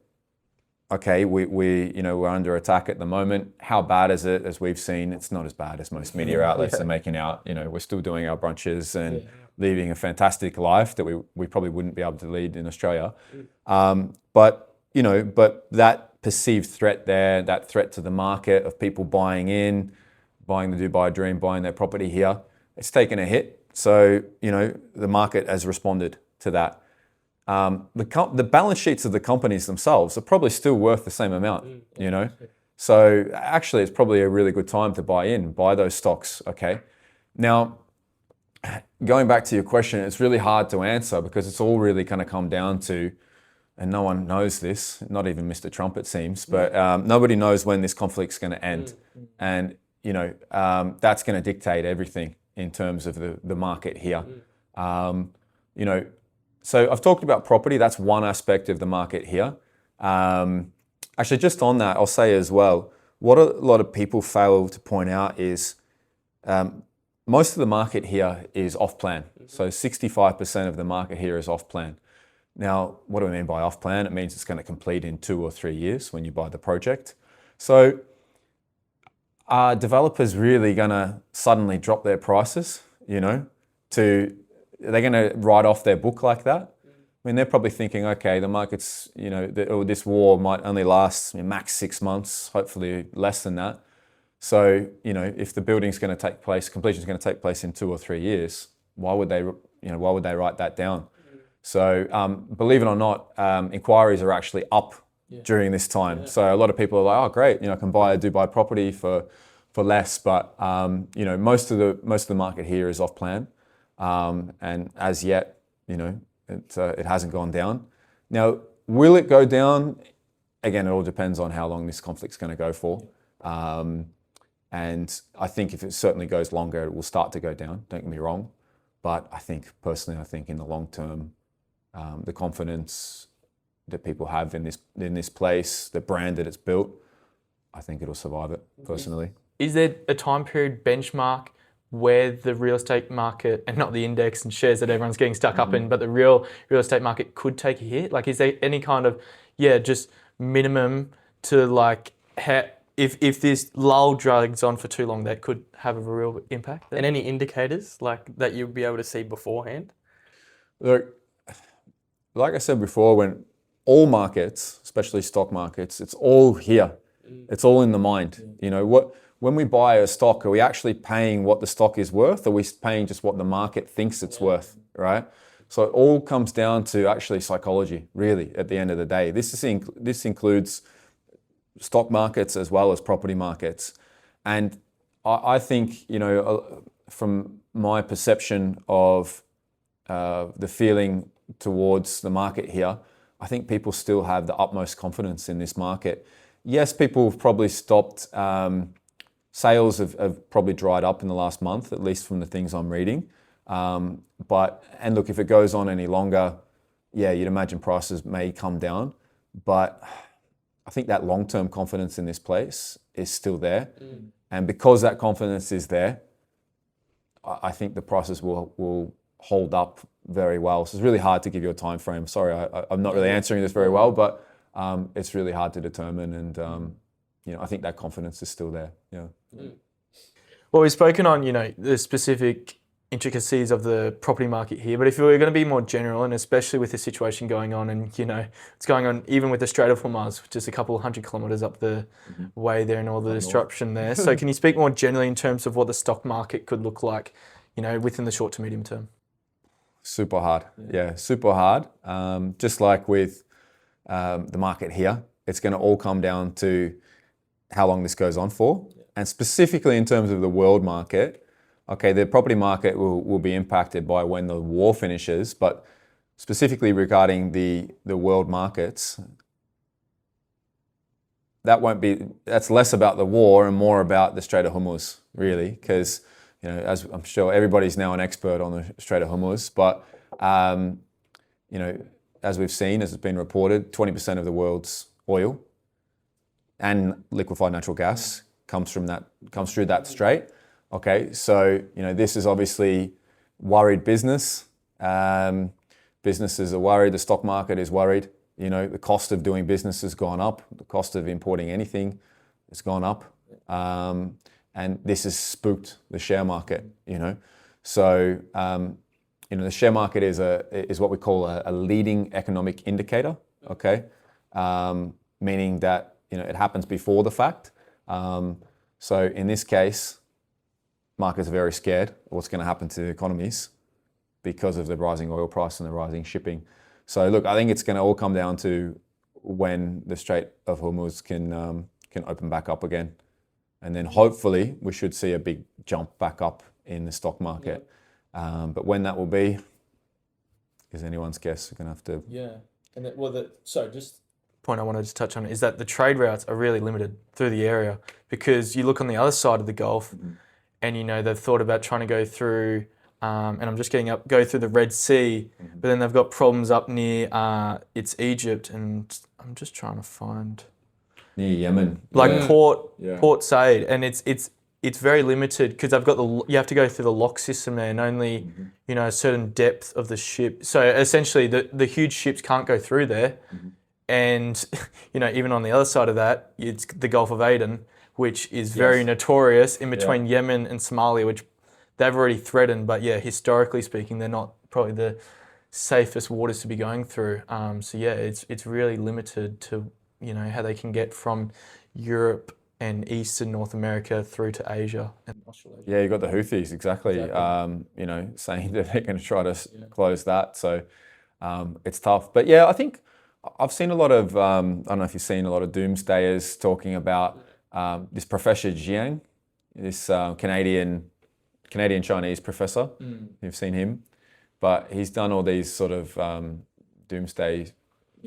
S3: okay, we're under attack at the moment. How bad is it? As we've seen, it's not as bad as most media outlets are making out. We're still doing our brunches and leading a fantastic life that we probably wouldn't be able to lead in Australia. But that perceived threat there, that threat to the market of people buying the Dubai dream, buying their property here, it's taken a hit. So, the market has responded to that. The balance sheets of the companies themselves are probably still worth the same amount, So actually, it's probably a really good time to buy those stocks, okay? Now, going back to your question, it's really hard to answer because it's all really kind of come down to, and no one knows this, not even Mr. Trump it seems, but nobody knows when this conflict's going to end. And, that's going to dictate everything in terms of the market here. So I've talked about property. That's one aspect of the market here. Actually, just on that, I'll say as well, what a lot of people fail to point out is most of the market here is off-plan. So 65% of the market here is off-plan. Now, what do I mean by off-plan? It means it's going to complete in 2 or 3 years when you buy the project. So are developers really going to suddenly drop their prices, are they going to write off their book like that? I mean, they're probably thinking, okay, the market's, this war might only last max 6 months, hopefully less than that. So, if the building's going to take place, completion's going to take place in 2 or 3 years, why would they write that down? So, believe it or not, inquiries are actually up during this time. So a lot of people are like, oh, great, I can buy a Dubai property for less, but most of the market here is off plan. And as yet, it hasn't gone down. Now, will it go down? Again, it all depends on how long this conflict's going to go for. And I think if it certainly goes longer, it will start to go down. Don't get me wrong. But I think in the long term, the confidence that people have in this place, the brand that it's built, I think it'll survive it, personally.
S1: Is there a time period benchmark where the real estate market, and not the index and shares that everyone's getting stuck up in, but the real estate market could take a hit? Like, is there any kind of, just minimum to if this lull drags on for too long, that could have a real impact?
S2: And any indicators that you'll be able to see beforehand?
S3: Look, like I said before, when all markets, especially stock markets, it's all here. It's all in the mind. When we buy a stock, are we actually paying what the stock is worth, or are we paying just what the market thinks it's worth, right? So it all comes down to actually psychology, really, at the end of the day. This includes stock markets as well as property markets. And I think, from my perception of the feeling towards the market here, I think people still have the utmost confidence in this market. Yes, people have probably stopped. Sales have probably dried up in the last month, at least from the things I'm reading. And look, if it goes on any longer, you'd imagine prices may come down. But I think that long-term confidence in this place is still there. And because that confidence is there, I think the prices will hold up very well. So it's really hard to give you a time frame. Sorry, I'm not really answering this very well, but it's really hard to determine. And I think that confidence is still there.
S1: Well, we've spoken on the specific intricacies of the property market here, but if we were going to be more general, and especially with the situation going on, and it's going on even with the Strait of Hormuz, which is a couple of 100 kilometres up the way there, and all the disruption there. So can you speak more generally in terms of what the stock market could look like, within the short to medium term?
S3: Super hard. Super hard. Just like with the market here, it's going to all come down to how long this goes on for. And specifically in terms of the world market, okay, the property market will be impacted by when the war finishes, but specifically regarding the world markets, that's less about the war and more about the Strait of Hormuz, really, because as I'm sure everybody's now an expert on the Strait of Hormuz, but as we've seen, as it's been reported, 20% of the world's oil and liquefied natural gas comes through that strait. Okay, so this is obviously worried business. Businesses are worried. The stock market is worried. You know, the cost of doing business has gone up. The cost of importing anything has gone up. And this has spooked the share market, you know. So, you know, the share market is what we call a leading economic indicator, okay? Meaning that, you know, it happens before the fact. So in this case, markets are very scared of what's going to happen to the economies because of the rising oil price and the rising shipping. So look, I think it's going to all come down to when the Strait of Hormuz can open back up again. And then hopefully we should see a big jump back up in the stock market. But when that will be is anyone's guess. We're going to have to...
S1: Yeah. And just point I wanted to touch on is that the trade routes are really limited through the area, because you look on the other side of the Gulf and, you know, they've thought about trying to go through, and I'm just go through the Red Sea, but then they've got problems up near, it's Egypt, and I'm just trying to find...
S3: Near Yemen.
S1: Like Port Said, and it's very limited because I've got you have to go through the lock system there, and only you know, a certain depth of the ship. So essentially, the huge ships can't go through there, and you know, even on the other side of that, it's the Gulf of Aden, which is very notorious in between Yemen and Somalia, which they've already threatened. But yeah, historically speaking, they're not probably the safest waters to be going through. So yeah, it's really limited to, you know, how they can get from Europe and Eastern North America through to Asia and Australasia.
S3: Yeah, you got the Houthis, exactly. You know, saying that they're going to try to close that. So it's tough. But yeah, I think I've seen a lot of, I don't know if you've seen a lot of doomsdayers talking about this Professor Jiang, this Canadian-Chinese professor. You've seen him. But he's done all these sort of doomsday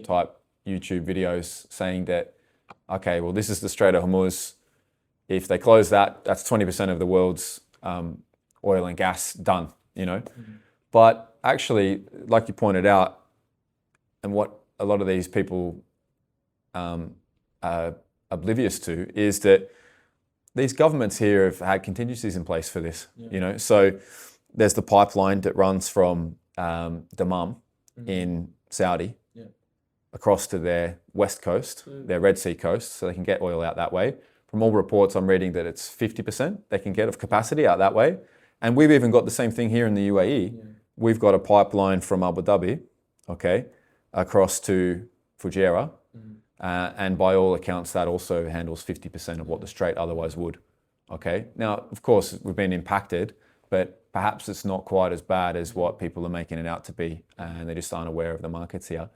S3: type YouTube videos saying that, okay, well, this is the Strait of Hormuz. If they close that, that's 20% of the world's oil and gas done, you know. But actually, like you pointed out, and what a lot of these people are oblivious to, is that these governments here have had contingencies in place for this, you know. So there's the pipeline that runs from Dammam in Saudi across to their west coast, their Red Sea coast, so they can get oil out that way. From all reports I'm reading that it's 50% they can get of capacity out that way. And we've even got the same thing here in the UAE. We've got a pipeline from Abu Dhabi, okay, across to Fujairah. And by all accounts, that also handles 50% of what the Strait otherwise would, okay? Now, of course, we've been impacted, but perhaps it's not quite as bad as what people are making it out to be, and they just aren't aware of the markets here.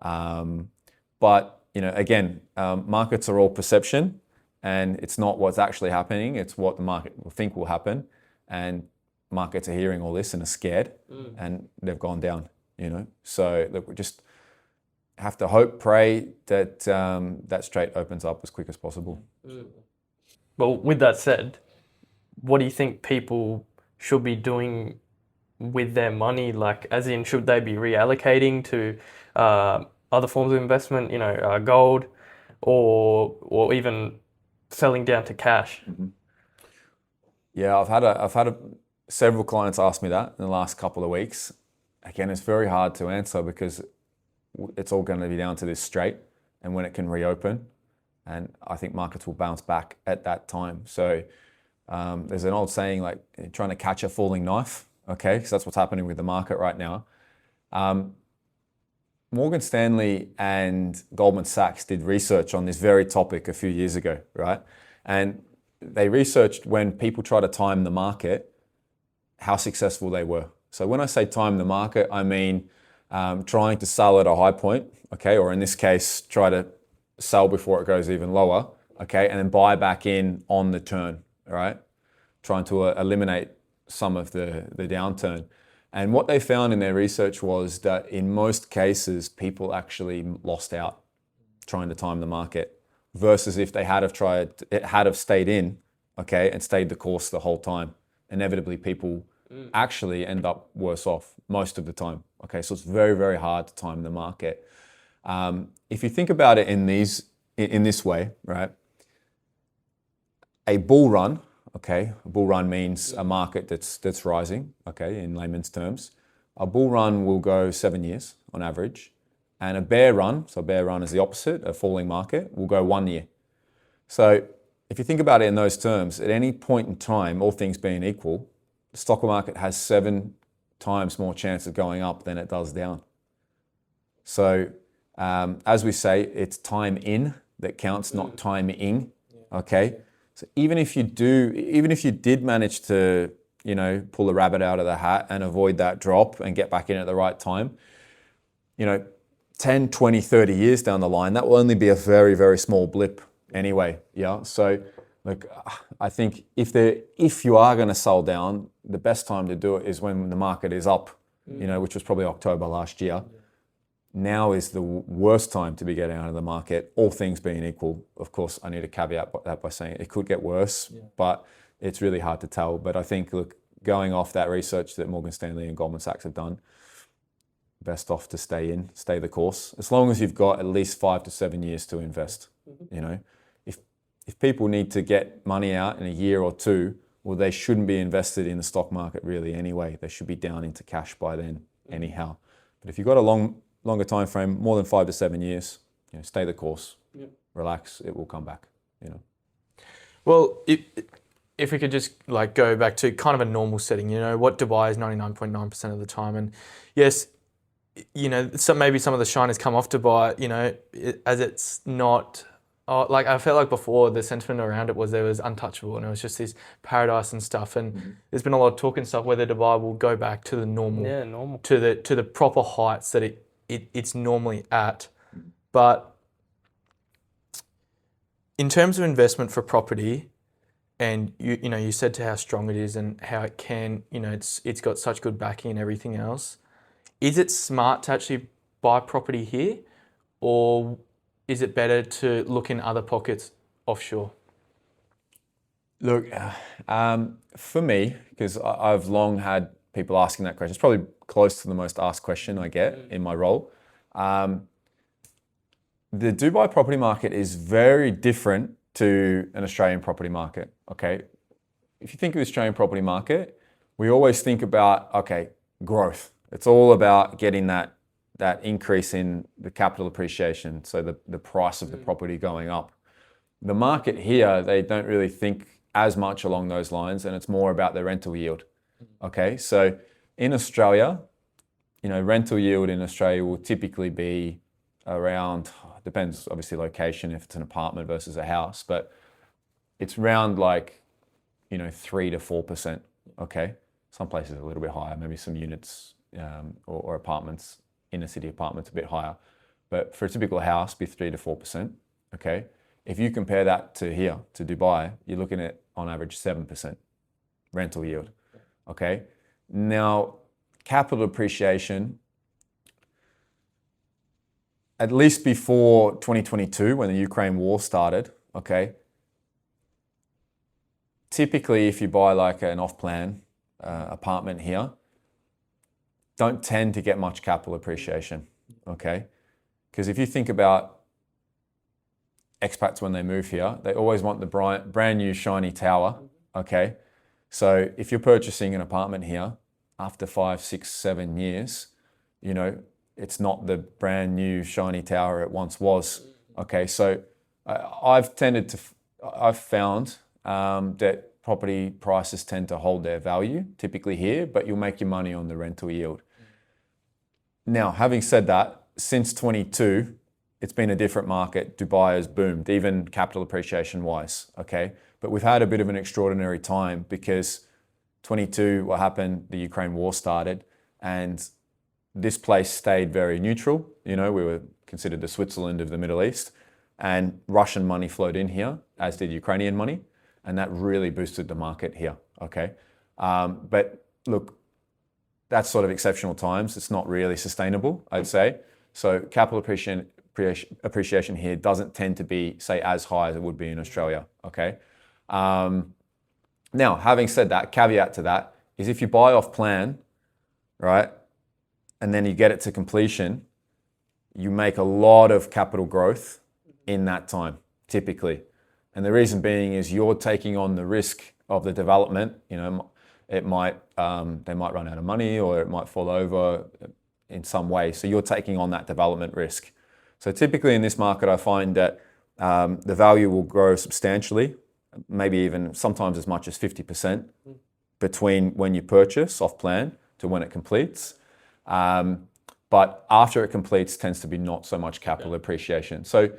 S3: But, you know, again, markets are all perception, and it's not what's actually happening, it's what the market will think will happen. And markets are hearing all this and are scared, and they've gone down, you know. So look, we just have to hope, pray that that strait opens up as quick as possible.
S2: Well, with that said, what do you think people should be doing with their money? Like, as in, should they be reallocating to other forms of investment, you know, gold, or even selling down to cash?
S3: Yeah, I've had several clients ask me that in the last couple of weeks. Again, it's very hard to answer because it's all going to be down to this strait and when it can reopen. And I think markets will bounce back at that time. So there's an old saying, like, trying to catch a falling knife, okay? Because that's what's happening with the market right now. Morgan Stanley and Goldman Sachs did research on this very topic a few years ago, right? And they researched when people try to time the market, how successful they were. So when I say time the market, I mean trying to sell at a high point, okay? Or in this case, try to sell before it goes even lower, okay? And then buy back in on the turn, all right? Trying to eliminate some of the downturn. And what they found in their research was that in most cases, people actually lost out trying to time the market versus if they had have stayed in, okay, and stayed the course the whole time. Inevitably, people actually end up worse off most of the time, okay? So it's very, very hard to time the market. If you think about it in this way, right? A bull run, okay? A bull run means a market that's rising, okay, in layman's terms. A bull run will go 7 years on average. And a bear run, so a bear run is the opposite, a falling market, will go 1 year. So if you think about it in those terms, at any point in time, all things being equal, the stock market has 7 times more chance of going up than it does down. So as we say, it's time in that counts, not time in. Okay. So even if you did manage to, pull the rabbit out of the hat and avoid that drop and get back in at the right time, 10, 20, 30 years down the line, that will only be a very, very small blip anyway. Yeah. So look, I think if you are going to sell down, the best time to do it is when the market is up, which was probably October last year. Now is the worst time to be getting out of the market, all things being equal. Of course, I need to caveat that by saying it could get worse, but it's really hard to tell. But I think, look, going off that research that Morgan Stanley and Goldman Sachs have done, best off to stay the course. As long as you've got at least 5 to 7 years to invest. If people need to get money out in a year or two, well, they shouldn't be invested in the stock market really anyway. They should be down into cash by then anyhow. But if you've got a longer time frame, more than 5 to 7 years, stay the course. Relax, it will come back.
S1: Well, if we could just go back to kind of a normal setting, what Dubai is 99.9% of the time, and yes, maybe some of the shine has come off Dubai, as it's not. I felt like before the sentiment around it was there was untouchable and it was just this paradise and stuff. And there's been a lot of talk and stuff whether Dubai will go back to the normal, to the proper heights that it's normally at. But in terms of investment for property, and you said to how strong it is and how it can, it's got such good backing and everything else. Is it smart to actually buy property here, or is it better to look in other pockets offshore?
S3: Look, for me, because I've long had people asking that question, it's probably close to the most asked question I get in my role. The Dubai property market is very different to an Australian property market, okay? If you think of the Australian property market, we always think about, growth. It's all about getting that increase in the capital appreciation, so the price of the property going up. The market here, they don't really think as much along those lines, and it's more about the rental yield. Okay, so in Australia, rental yield in Australia will typically be around, depends obviously location, if it's an apartment versus a house, but it's around 3 to 4%. Okay, some places a little bit higher, maybe some units or apartments, inner city apartments a bit higher, but for a typical house, be 3 to 4%. Okay, if you compare that to here, to Dubai, you're looking at on average 7% rental yield. Okay, now capital appreciation, at least before 2022, when the Ukraine war started, okay, typically if you buy an off-plan apartment here, don't tend to get much capital appreciation, okay? Because if you think about expats when they move here, they always want the brand new shiny tower, okay? So if you're purchasing an apartment here, after 5, 6, 7 years, it's not the brand new shiny tower it once was, okay? So I've found that property prices tend to hold their value, typically here, but you'll make your money on the rental yield. Now, having said that, since 22, it's been a different market. Dubai has boomed, even capital appreciation wise, okay? But we've had a bit of an extraordinary time because 22, what happened, the Ukraine war started, and this place stayed very neutral. We were considered the Switzerland of the Middle East, and Russian money flowed in here, as did Ukrainian money, and that really boosted the market here, okay? But look, that's sort of exceptional times. It's not really sustainable, I'd say. So capital appreciation here doesn't tend to be, say, as high as it would be in Australia, okay? Now, having said that, caveat to that is if you buy off plan, right, and then you get it to completion, you make a lot of capital growth in that time, typically. And the reason being is you're taking on the risk of the development. It might, they might run out of money, or it might fall over. in some way. So you're taking on that development risk. So typically in this market, I find that the value will grow substantially, maybe even sometimes as much as 50% between when you purchase off plan to when it completes. But after it completes tends to be not so much capital appreciation. So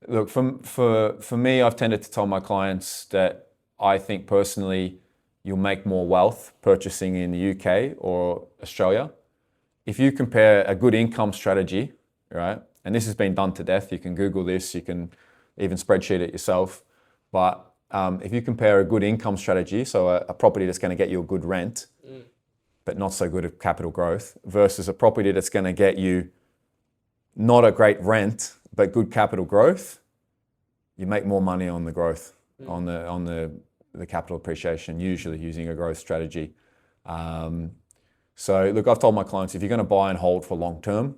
S3: look, for me, I've tended to tell my clients that I think personally you'll make more wealth purchasing in the UK or Australia. If you compare a good income strategy, right, and this has been done to death, you can Google this, you can even spreadsheet it yourself, but if you compare a good income strategy, so a property that's going to get you a good rent, but not so good at capital growth, versus a property that's going to get you not a great rent, but good capital growth, you make more money on the growth, on the capital appreciation, usually using a growth strategy. So look, I've told my clients, if you're going to buy and hold for long term,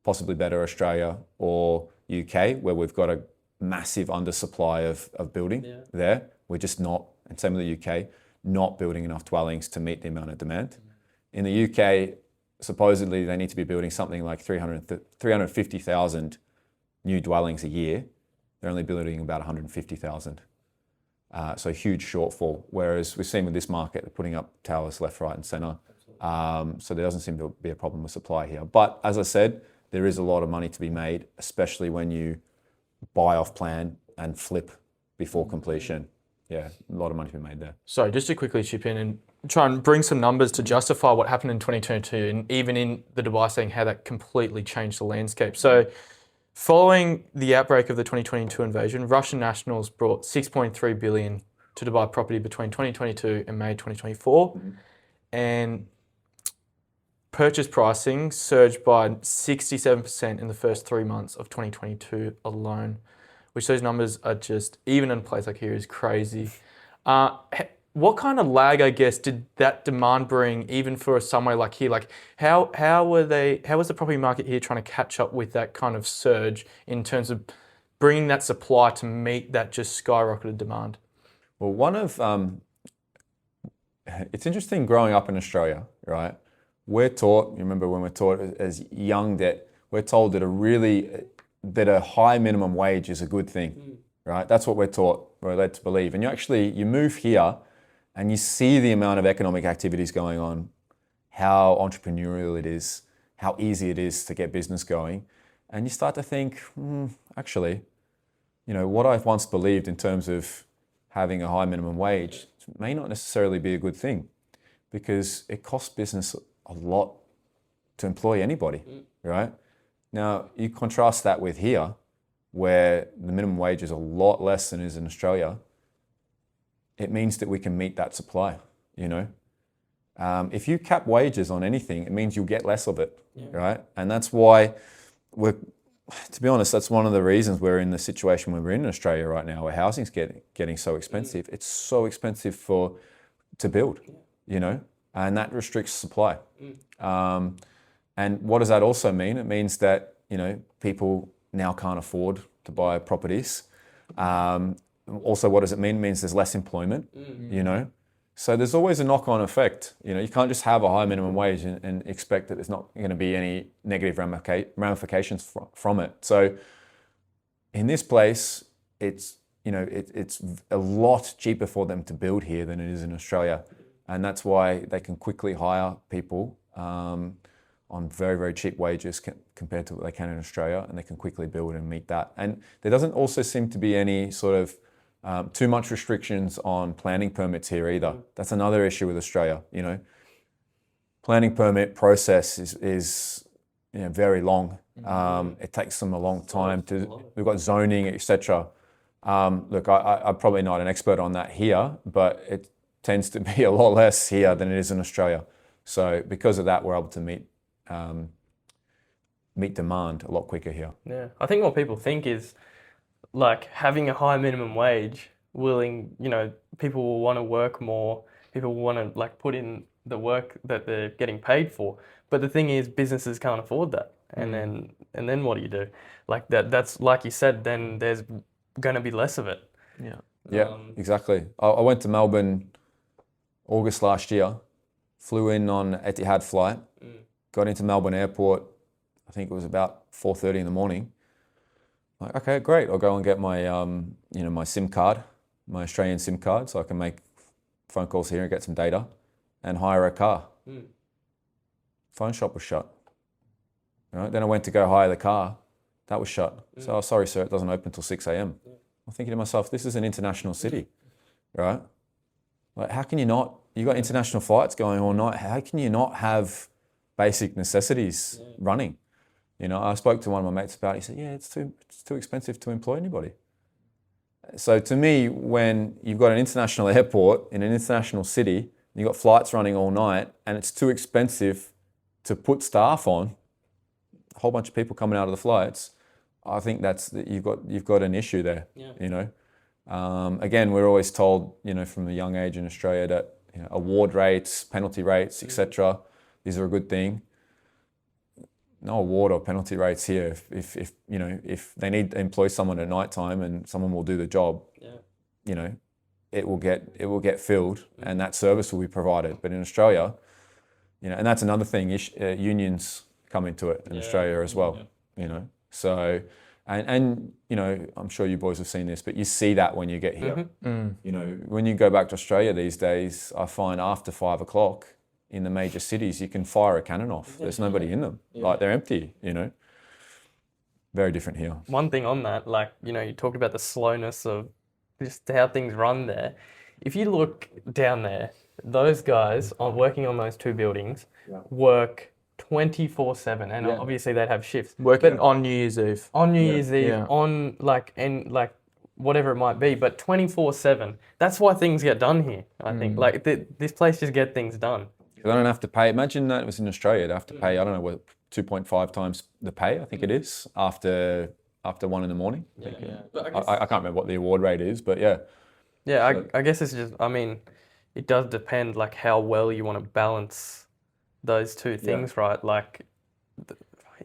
S3: possibly better Australia or UK, where we've got a massive undersupply of building there. We're just not, and same with the UK, not building enough dwellings to meet the amount of demand. In the UK, supposedly they need to be building something like 350,000 new dwellings a year. They're only building about 150,000. So a huge shortfall. Whereas we've seen with this market, they're putting up towers left, right and centre. So there doesn't seem to be a problem with supply here. But as I said, there is a lot of money to be made, especially when you buy off plan and flip before completion. Yeah, a lot of money to be made there.
S1: So just to quickly chip in and try and bring some numbers to justify what happened in 2022 and even in the Dubai saying how that completely changed the landscape. So following the outbreak of the 2022 invasion, Russian nationals brought 6.3 billion to Dubai property between 2022 and May 2024. And purchase pricing surged by 67% in the first 3 months of 2022 alone, which those numbers are just, even in a place like here, is crazy. What kind of lag, I guess, did that demand bring even for somewhere like here? Like how was the property market here trying to catch up with that kind of surge in terms of bringing that supply to meet that just skyrocketed demand?
S3: Well, it's interesting growing up in Australia, right? We're taught, you remember when we're taught as young that we're told that a high minimum wage is a good thing, right? That's what we're taught, we're led to believe. And you move here and you see the amount of economic activities going on, how entrepreneurial it is, how easy it is to get business going. And you start to think, actually, what I've once believed in terms of having a high minimum wage may not necessarily be a good thing, because it costs business a lot to employ anybody, right? Now, you contrast that with here, where the minimum wage is a lot less than it is in Australia. It means that we can meet that supply, If you cap wages on anything, it means you'll get less of it, right? And that's why to be honest, that's one of the reasons we're in the situation where we're in Australia right now, where housing's getting so expensive. It's so expensive to build, and that restricts supply. And what does that also mean? It means that, people now can't afford to buy properties. Also, what does it mean? It means there's less employment, So there's always a knock-on effect. You can't just have a high minimum wage and expect that there's not going to be any negative ramifications from it. So in this place, it's a lot cheaper for them to build here than it is in Australia. And that's why they can quickly hire people on very, very cheap wages compared to what they can in Australia, and they can quickly build and meet that. And there doesn't also seem to be any sort of too much restrictions on planning permits here either. That's another issue with Australia, Planning permit process is very long. It takes them a long time we've got zoning, etc. Look, I'm probably not an expert on that here, but it tends to be a lot less here than it is in Australia. So because of that, we're able to meet demand a lot quicker here.
S2: Yeah, I think what people think is like having a high minimum wage, people will want to work more, people will want to put in the work that they're getting paid for. But the thing is, businesses can't afford that. And then what do you do? That's like you said, then there's going to be less of it.
S3: Yeah, exactly. I went to Melbourne August last year, flew in on Etihad flight, got into Melbourne Airport, I think it was about 4:30 in the morning. Like, okay, great. I'll go and get my, my SIM card, my Australian SIM card, so I can make phone calls here and get some data and hire a car. Phone shop was shut. Right? Then I went to go hire the car. That was shut. So, oh, sorry, sir, it doesn't open until 6 a.m. I'm thinking to myself, this is an international city, right? Like, how can you not? You got international flights going all night. How can you not have basic necessities running? You know, I spoke to one of my mates about it. He said, yeah, it's too expensive to employ anybody. So to me, when you've got an international airport in an international city, you've got flights running all night, and it's too expensive to put staff on, a whole bunch of people coming out of the flights, I think you've got an issue there. You know, again, we're always told, you know, from a young age in Australia that, you know, award rates, penalty rates, etc. These are a good thing. No award or penalty rates here. If you know, if they need to employ someone at night time and someone will do the job, you know, it will get filled and that service will be provided. But in Australia, you know, and that's another thing. Unions come into it in Australia as well. You know, so and you know, I'm sure you boys have seen this, but you see that when you get here. You know, when you go back to Australia these days, I find after 5 o'clock in the major cities, you can fire a cannon off. There's nobody in them. Like, they're empty, you know. Very different here.
S2: One thing on that, like, you know, you talked about the slowness of just how things run there. If you look down there, those guys working on those two buildings work 24/7, and obviously they'd have shifts.
S1: Working on New Year's Eve.
S2: On New Year's Eve, on like whatever it might be, but 24/7. That's why things get done here, I think. Like, this place just get things done.
S3: They don't have to pay. Imagine that it was in Australia. They have to pay, I don't know, what, 2.5 times the pay, I think it is, after 1 in the morning. I can't remember what the award rate is, but yeah.
S2: Yeah, so, I guess it's just, I mean, it does depend, like, how well you want to balance those two things, right? Like,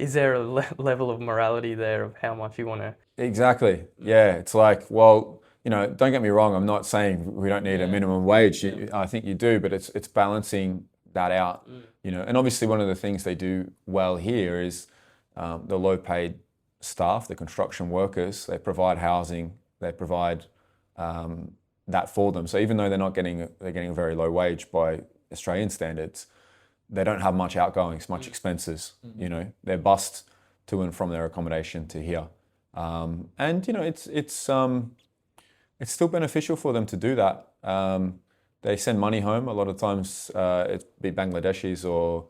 S2: is there a level of morality there of how much you want to...
S3: Exactly. Yeah, it's like, well, you know, don't get me wrong. I'm not saying we don't need a minimum wage. I think you do, but it's balancing that out. You know, and obviously one of the things they do well here is the low-paid staff, the construction workers. They provide housing. They provide that for them. So even though they're getting a very low wage by Australian standards, they don't have much outgoings, much expenses. You know, they're bussed to and from their accommodation to here, and you know, it's still beneficial for them to do that. They send money home. A lot of times it'd be Bangladeshis or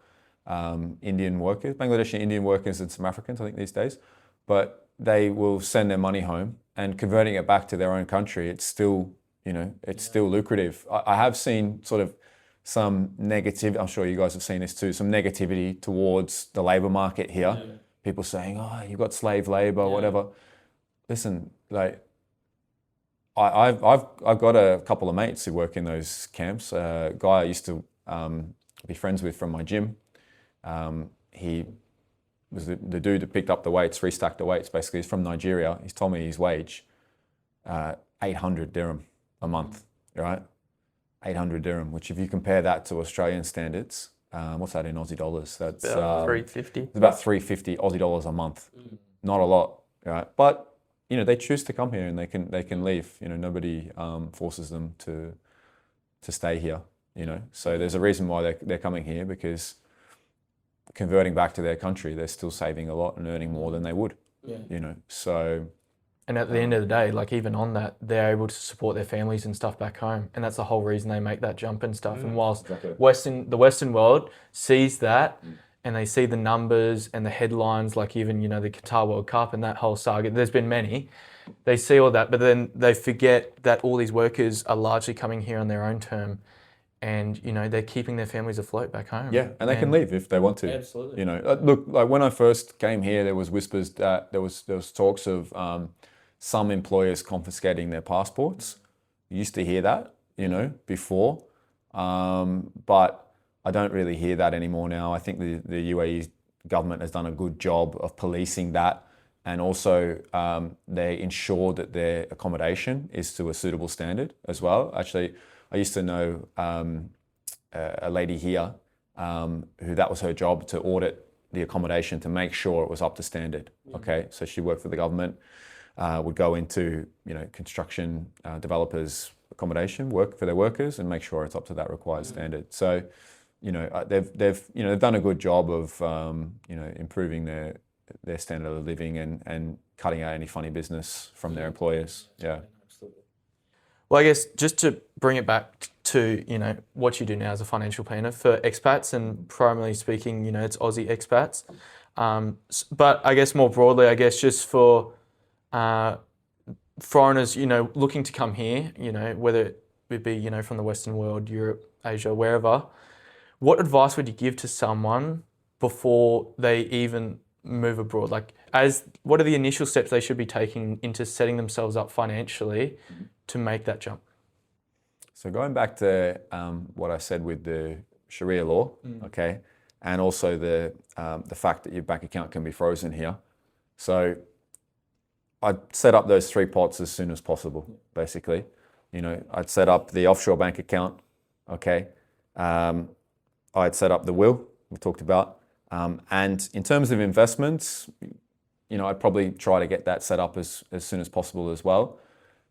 S3: Indian workers, Bangladeshi Indian workers and some Africans, I think, these days. But they will send their money home, and converting it back to their own country, it's still, you know, it's still lucrative. I have seen sort of some negative, I'm sure you guys have seen this too, some negativity towards the labour market here. People saying, oh, you've got slave labour, whatever. Listen, like, I've got a couple of mates who work in those camps. A guy I used to be friends with from my gym. He was the dude that picked up the weights, restacked the weights. Basically, he's from Nigeria. He's told me his wage, 800 dirham a month, right? 800 dirham, which if you compare that to Australian standards, what's that in Aussie dollars? That's
S2: about 350.
S3: It's about 350 Aussie dollars a month. Not a lot, right? But you know, they choose to come here and they can leave. You know, nobody forces them to stay here. You know, so there's a reason why they're coming here, because converting back to their country, they're still saving a lot and earning more than they would. You know, so.
S1: And at the end of the day, like, even on that, they're able to support their families and stuff back home, and that's the whole reason they make that jump and stuff. And whilst the Western world sees that. And they see the numbers and the headlines, like even, you know, the Qatar World Cup and that whole saga. There's been many. They see all that, but then they forget that all these workers are largely coming here on their own term, and, you know, they're keeping their families afloat back home.
S3: Yeah, and they can leave if they want to.
S2: Absolutely.
S3: You know, look, like when I first came here, there was whispers that there was talks of some employers confiscating their passports. You used to hear that, you know, before, but I don't really hear that anymore now. I think the UAE government has done a good job of policing that, and also they ensure that their accommodation is to a suitable standard as well. Actually, I used to know a lady here who that was her job to audit the accommodation to make sure it was up to standard. Okay, so she worked for the government, would go into construction developers' accommodation, work for their workers, and make sure it's up to that required standard. So, they've done a good job of improving their standard of living and cutting out any funny business from their employers. Yeah.
S1: Well, I guess just to bring it back to, what you do now as a financial planner for expats, and primarily speaking, it's Aussie expats. But I guess more broadly, I guess just for foreigners, looking to come here, whether it be, from the Western world, Europe, Asia, wherever, what advice would you give to someone before they even move abroad? What are the initial steps they should be taking into setting themselves up financially to make that jump?
S3: So going back to what I said with the Shariah law, okay, and also the fact that your bank account can be frozen here. So I'd set up those 3 pots as soon as possible, basically. I'd set up the offshore bank account, okay. I'd set up the will, we talked about. And in terms of investments, I'd probably try to get that set up as soon as possible as well.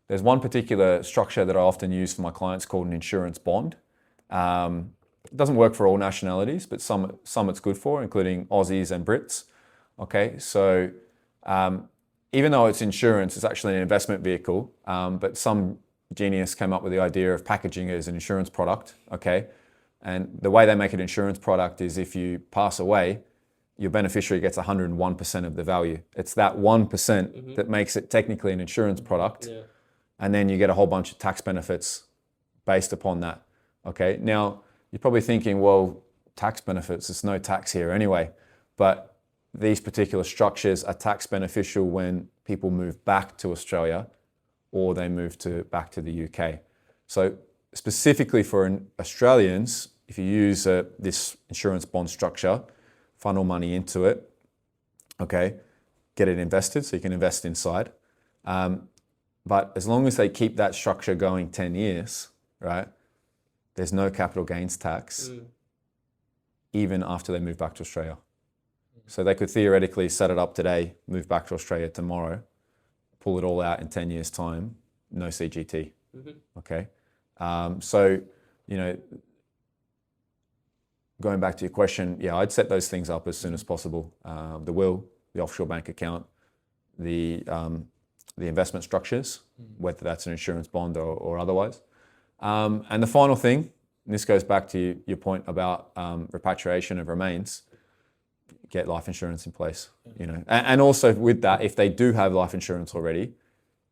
S3: There's one particular structure that I often use for my clients called an insurance bond. It doesn't work for all nationalities, but some it's good for, including Aussies and Brits. Okay, so even though it's insurance, it's actually an investment vehicle, but some genius came up with the idea of packaging it as an insurance product, okay? And the way they make an insurance product is if you pass away, your beneficiary gets 101% of the value. It's that 1% that makes it technically an insurance product. Yeah. And then you get a whole bunch of tax benefits based upon that. Okay, now you're probably thinking, well, tax benefits, there's no tax here anyway. But these particular structures are tax beneficial when people move back to Australia or they move back to the UK. So specifically for Australians, if you use this insurance bond structure, funnel money into it, okay, get it invested so you can invest inside. But as long as they keep that structure going 10 years, right, there's no capital gains tax even after they move back to Australia. So they could theoretically set it up today, move back to Australia tomorrow, pull it all out in 10 years' time, no CGT, okay? So, going back to your question, yeah, I'd set those things up as soon as possible. The will, the offshore bank account, the investment structures, whether that's an insurance bond or otherwise. And the final thing, and this goes back to your point about repatriation of remains, get life insurance in place, And also with that, if they do have life insurance already,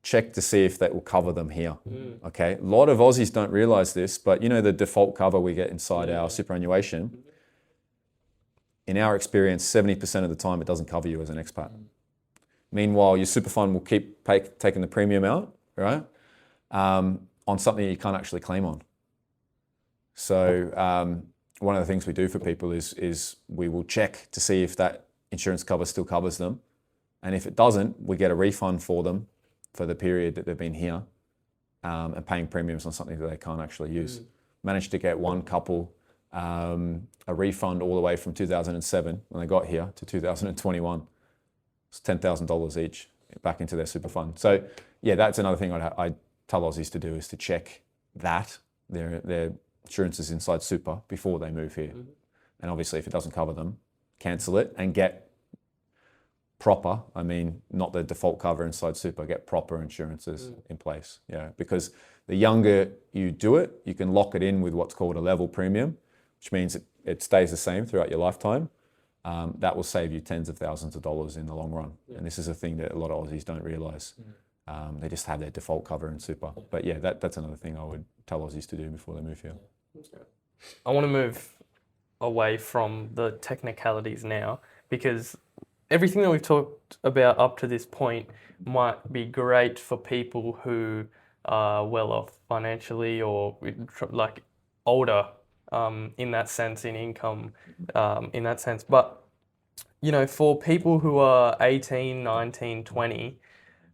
S3: check to see if that will cover them here, okay? A lot of Aussies don't realise this, but the default cover we get inside our superannuation, in our experience, 70% of the time it doesn't cover you as an expat. Meanwhile, your super fund will keep taking the premium out, right? On something you can't actually claim on. So one of the things we do for people is we will check to see if that insurance cover still covers them. And if it doesn't, we get a refund for them for the period that they've been here and paying premiums on something that they can't actually use. Managed to get one couple a refund all the way from 2007 when they got here to 2021. It's $10,000 each back into their super fund. So yeah, that's another thing I'd tell Aussies to do, is to check that their insurance is inside super before they move here. And obviously if it doesn't cover them, cancel it and get proper, not the default cover inside super, get proper insurances in place. Yeah, because the younger you do it, you can lock it in with what's called a level premium, which means it stays the same throughout your lifetime. That will save you tens of thousands of dollars in the long run. Yeah. And this is a thing that a lot of Aussies don't realise. They just have their default cover in super. But yeah, that's another thing I would tell Aussies to do before they move here.
S2: I want to move away from the technicalities now, because everything that we've talked about up to this point might be great for people who are well off financially or like older in that sense, in income in that sense. But, for people who are 18, 19, 20,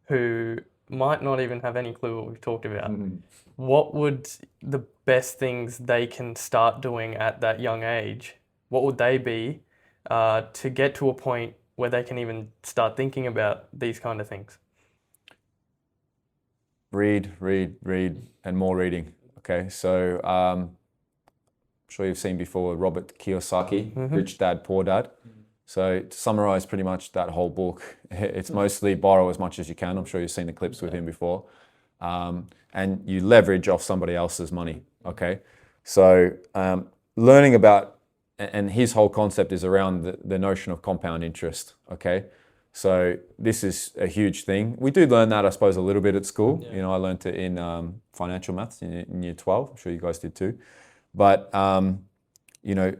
S2: who might not even have any clue what we've talked about, what would the best things they can start doing at that young age what would they be to get to a point where they can even start thinking about these kind of things?
S3: Read, and more reading. Okay, so I'm sure you've seen before Robert Kiyosaki, Rich Dad, Poor Dad. So to summarize pretty much that whole book, it's mostly borrow as much as you can. I'm sure you've seen the clips with him before. And you leverage off somebody else's money, okay? So learning about, and his whole concept is around the notion of compound interest, okay? So this is a huge thing. We do learn that, I suppose, a little bit at school. Yeah. You know, I learned it in financial maths in year 12. I'm sure you guys did too. But, you know,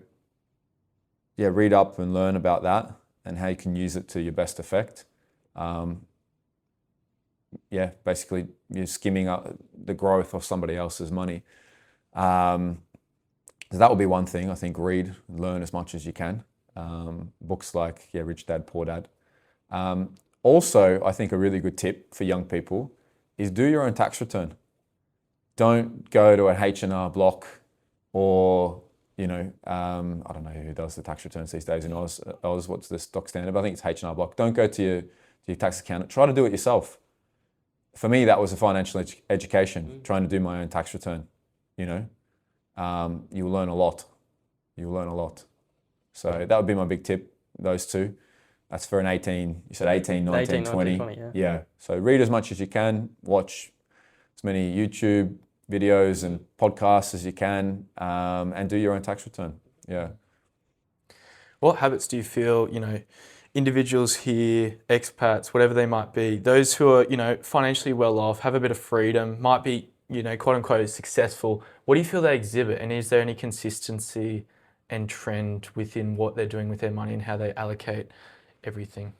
S3: yeah, read up and learn about that and how you can use it to your best effect. Yeah, basically you're skimming up the growth of somebody else's money. So that would be one thing. I think read, learn as much as you can. Books like, yeah, Rich Dad, Poor Dad. Also, I think a really good tip for young people is do your own tax return. Don't go to an H&R Block or, you know, I don't know who does the tax returns these days in Oz. What's the stock standard? I think it's H&R Block. Don't go to your tax accountant. Try to do it yourself. For me, that was a financial education, trying to do my own tax return, you know. You'll learn a lot. You'll learn a lot. So that would be my big tip, those two. That's for an 18, you said 18, 19, 20.
S2: 20,
S3: yeah. So read as much as you can, watch as many YouTube videos and podcasts as you can, and do your own tax return. Yeah.
S1: What habits do you feel, you know, individuals here, expats, whatever they might be, those who are, you know, financially well off, have a bit of freedom, might be, you know, quote unquote successful, what do you feel they exhibit? And is there any consistency and trend within what they're doing with their money and how they allocate everything?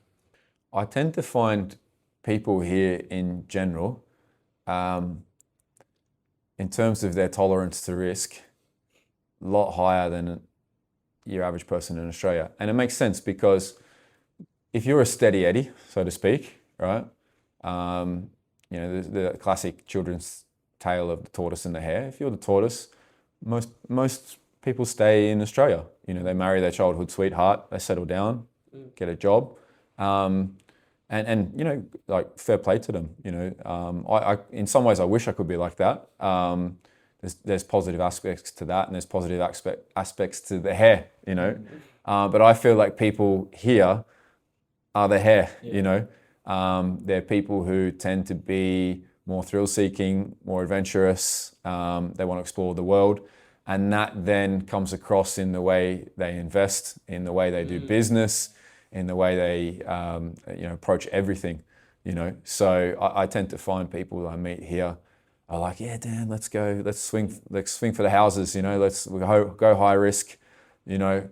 S3: I tend to find people here in general, in terms of their tolerance to risk, a lot higher than your average person in Australia. And it makes sense because if you're a steady Eddie, so to speak, right? You know, the classic children's tale of the tortoise and the hare. If you're the tortoise, most people stay in Australia. You know, they marry their childhood sweetheart, they settle down, get a job, and you know, like fair play to them. You know, I in some ways I wish I could be like that. There's positive aspects to that, and there's positive aspects to the hare. You know, but I feel like people here are the hare. Yeah. You know, they're people who tend to be more thrill-seeking, more adventurous. They want to explore the world. And that then comes across in the way they invest, in the way they do business, in the way they you know, approach everything. You know, so I tend to find people that I meet here are like, yeah, Dan, let's go, let's swing for the houses. You know, let's go high risk. You know,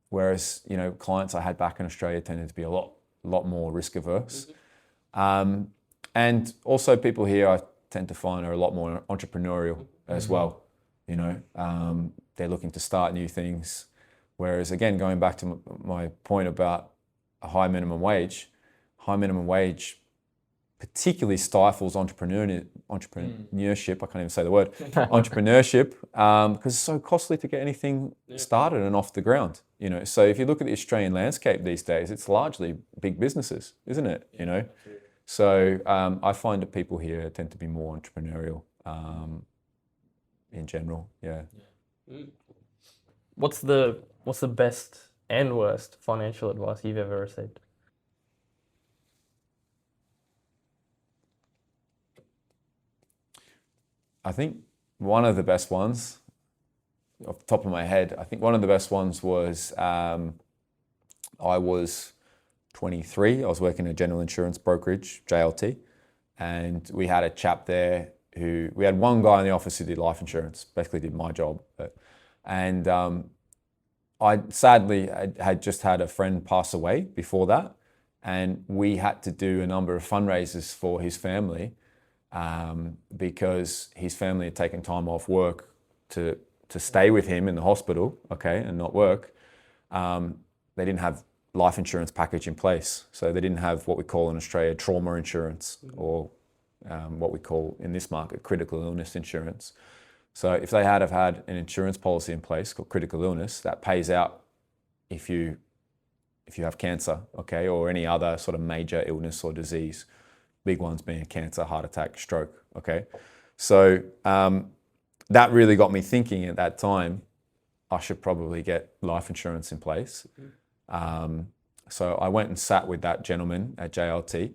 S3: whereas you know, clients I had back in Australia tended to be a lot more risk averse. And also people here I tend to find are a lot more entrepreneurial as well. You know, they're looking to start new things. Whereas again, going back to my point about a high minimum wage particularly stifles entrepreneurship. I can't even say the word, entrepreneurship, because it's so costly to get anything started and off the ground. You know, so if you look at the Australian landscape these days, it's largely big businesses, isn't it? You know, so I find that people here tend to be more entrepreneurial. In general, yeah.
S2: What's the best and worst financial advice you've ever received?
S3: I think one of the best ones, off the top of my head, I think one of the best ones was I was 23. I was working in a general insurance brokerage, JLT, and we had a chap there we had one guy in the office who did life insurance, basically did my job. And I sadly had just had a friend pass away before that. And we had to do a number of fundraisers for his family because his family had taken time off work to stay with him in the hospital, okay, and not work. They didn't have life insurance package in place. So they didn't have what we call in Australia trauma insurance or what we call in this market critical illness insurance. So if they have had an insurance policy in place called critical illness that pays out if you have cancer, okay, or any other sort of major illness or disease, big ones being cancer, heart attack, stroke, okay. So that really got me thinking at that time, I should probably get life insurance in place. So I went and sat with that gentleman at JLT,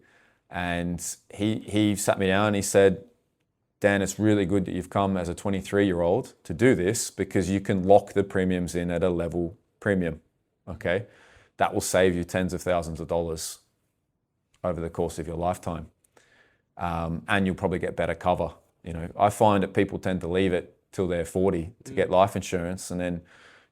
S3: and he sat me down and he said, Dan, it's really good that you've come as a 23-year-old to do this because you can lock the premiums in at a level premium, okay? That will save you tens of thousands of dollars over the course of your lifetime. And you'll probably get better cover. You know, I find that people tend to leave it till they're 40 to get life insurance, and then,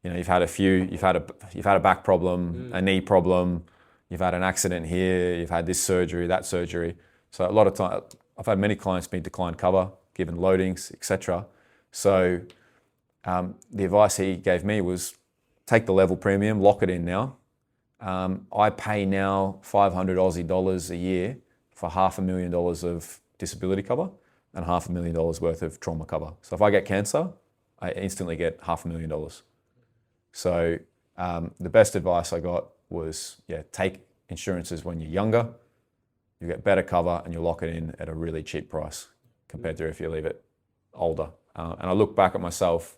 S3: you know, you've had a back problem, a knee problem, you've had an accident here, you've had this surgery, that surgery. So a lot of time, I've had many clients be declined cover, given loadings, etc. So the advice he gave me was take the level premium, lock it in now. I pay now 500 Aussie dollars a year for $500,000 of disability cover and $500,000 worth of trauma cover. So if I get cancer, I instantly get $500,000. So the best advice I got was, take insurances when you're younger, you get better cover and you lock it in at a really cheap price compared to if you leave it older. And I look back at myself,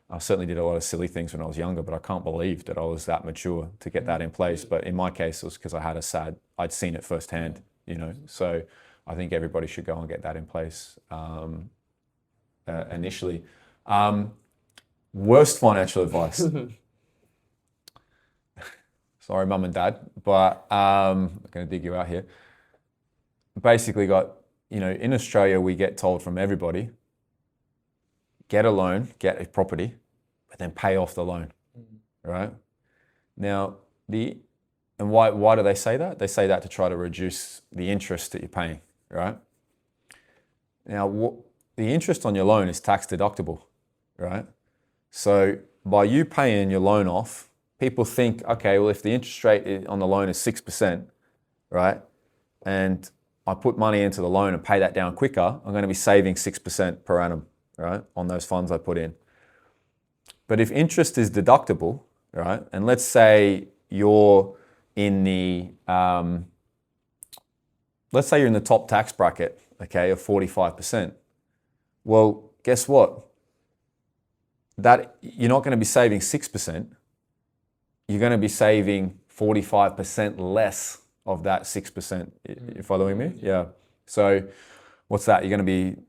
S3: I certainly did a lot of silly things when I was younger, but I can't believe that I was that mature to get that in place. But in my case, it was because I'd seen it firsthand, you know. So I think everybody should go and get that in place initially. Worst financial advice. Sorry, mum and dad, but I'm going to dig you out here. Basically in Australia, we get told from everybody, get a loan, get a property, but then pay off the loan, right? Now, why do they say that? They say that to try to reduce the interest that you're paying, right? Now, the interest on your loan is tax deductible, right? So by you paying your loan off, people think, okay, well, if the interest rate on the loan is 6%, right, and I put money into the loan and pay that down quicker, I'm going to be saving 6% per annum, right, on those funds I put in. But if interest is deductible, right, and let's say you're in the, top tax bracket, okay, of 45%, well, guess what? That you're not going to be saving 6%. You're going to be saving 45% less of that 6%. You following me? Yeah. So what's that? You're going to be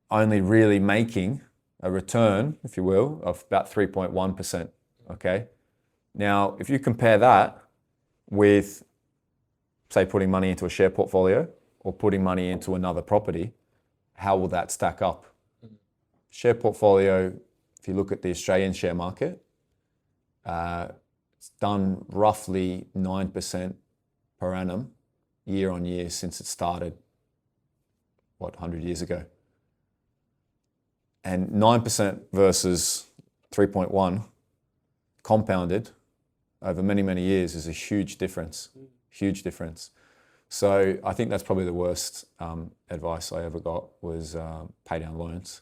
S3: only really making a return, if you will, of about 3.1%. Okay. Now, if you compare that with, say, putting money into a share portfolio or putting money into another property, how will that stack up? Share portfolio, if you look at the Australian share market, it's done roughly 9% per annum, year on year, since it started, 100 years ago. And 9% versus 3.1 compounded over many, many years is a huge difference, huge difference. So I think that's probably the worst advice I ever got was pay down loans.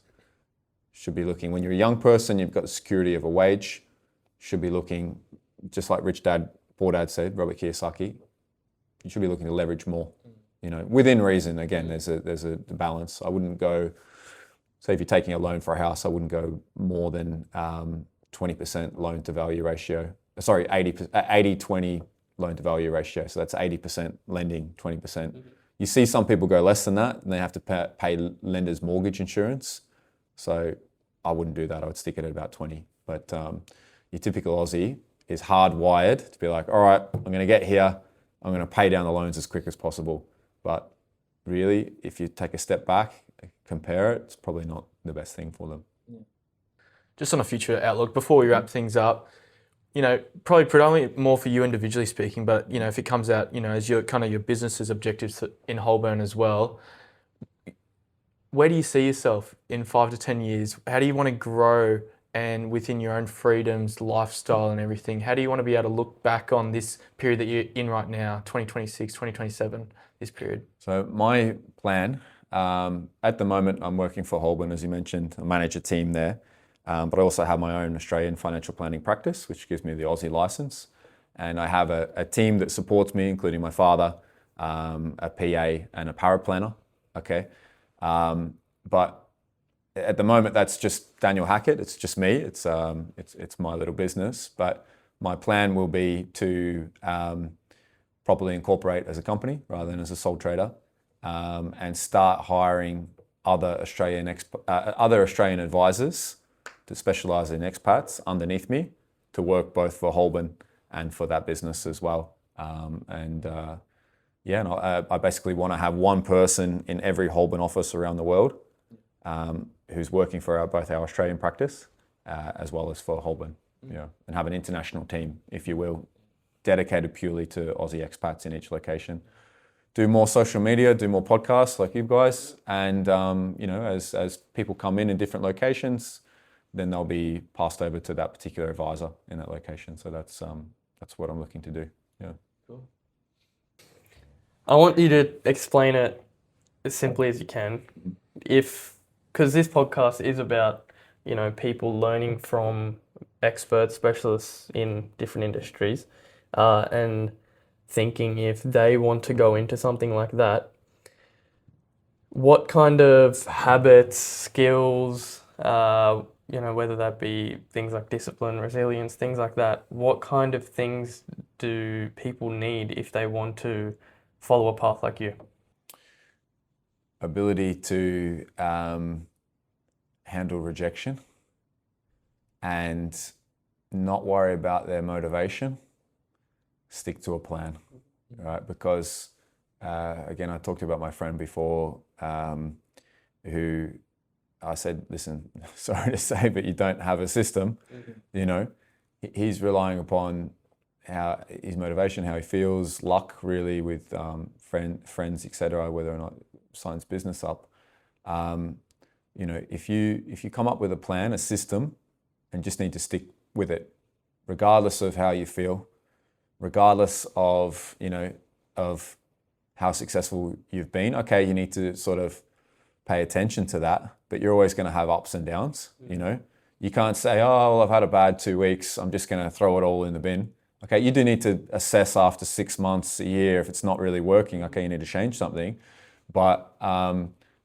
S3: Should be looking, when you're a young person, you've got the security of a wage, should be looking, just like Poor Dad said, Robert Kiyosaki, you should be looking to leverage more, within reason. Again, there's a balance. I wouldn't go, say if you're taking a loan for a house, I wouldn't go more than 20% loan to value ratio. Sorry, 80-20 loan to value ratio. So that's 80% lending, 20%. You see some people go less than that and they have to pay lenders mortgage insurance. So I wouldn't do that. I would stick it at about 20. But your typical Aussie is hardwired to be like, all right, I'm going to get here. I'm going to pay down the loans as quick as possible. But really, if you take a step back, compare it, it's probably not the best thing for them.
S1: Just on a future outlook, before we wrap things up, probably predominantly more for you individually speaking, but, if it comes out, as your business's objectives in Holborn as well, where do you see yourself in 5 to 10 years? How do you want to grow and within your own freedoms, lifestyle and everything? How do you want to be able to look back on this period that you're in right now, 2026, 2027, this period?
S3: So my plan At the moment, I'm working for Holborn, as you mentioned. I manage a team there, but I also have my own Australian financial planning practice, which gives me the Aussie license. And I have a team that supports me, including my father, a PA, and a paraplanner. Okay, but at the moment, that's just Daniel Hackett. It's just me. It's my little business. But my plan will be to properly incorporate as a company rather than as a sole trader, and start hiring other Australian advisors to specialise in expats underneath me to work both for Holborn and for that business as well. I basically want to have one person in every Holborn office around the world who's working for both our Australian practice as well as for Holborn, and have an international team, if you will, dedicated purely to Aussie expats in each location. Do more social media, do more podcasts like you guys, and as people come in different locations, then they'll be passed over to that particular advisor in that location. So that's what I'm looking to do. Yeah.
S2: Cool. I want you to explain it as simply as you can, because this podcast is about people learning from experts, specialists in different industries, and thinking if they want to go into something like that, what kind of habits, skills, whether that be things like discipline, resilience, things like that, what kind of things do people need if they want to follow a path like you?
S3: Ability to handle rejection and not worry about their motivation. Stick to a plan, right? Because again, I talked about my friend before, who I said, listen, sorry to say, but you don't have a system. He's relying upon how his motivation, how he feels, luck really with friends, etc., whether or not signs business up. If you come up with a plan, a system, and just need to stick with it, regardless of how you feel, regardless of of how successful you've been. Okay, you need to sort of pay attention to that, but you're always going to have ups and downs. You can't say, oh, well, I've had a bad 2 weeks, I'm just going to throw it all in the bin. Okay, you do need to assess after 6 months, a year, if it's not really working. Okay, you need to change something, but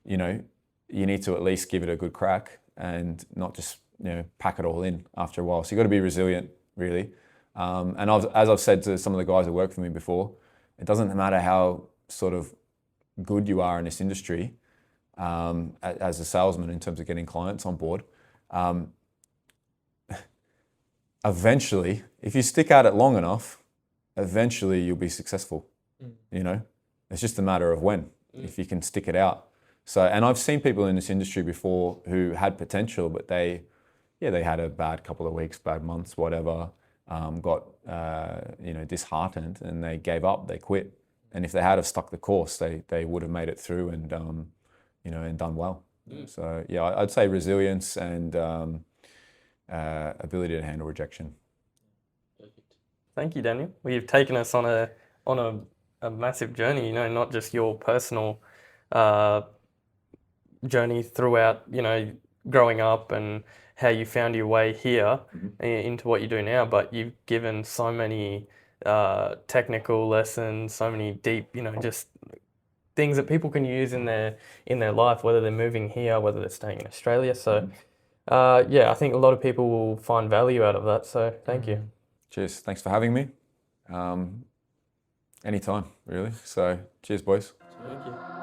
S3: you need to at least give it a good crack and not just pack it all in after a while. So you've got to be resilient, really. And as I've said to some of the guys that work for me before, it doesn't matter how sort of good you are in this industry as a salesman in terms of getting clients on board. Eventually, if you stick at it long enough, eventually you'll be successful. It's just a matter of when, if you can stick it out. So, and I've seen people in this industry before who had potential, but they had a bad couple of weeks, bad months, whatever. Got disheartened and they gave up, they quit. And if they had have stuck the course, they would have made it through and and done well. So yeah, I'd say resilience and ability to handle rejection.
S2: Perfect. Thank you, Daniel. Well, you've taken us on a massive journey. Not just your personal journey throughout growing up and how you found your way here into what you do now, but you've given so many technical lessons, so many deep, just things that people can use in their life, whether they're moving here, whether they're staying in Australia. So, I think a lot of people will find value out of that. So, thank you.
S3: Cheers. Thanks for having me. Anytime, really. So, cheers, boys.
S2: Thank you.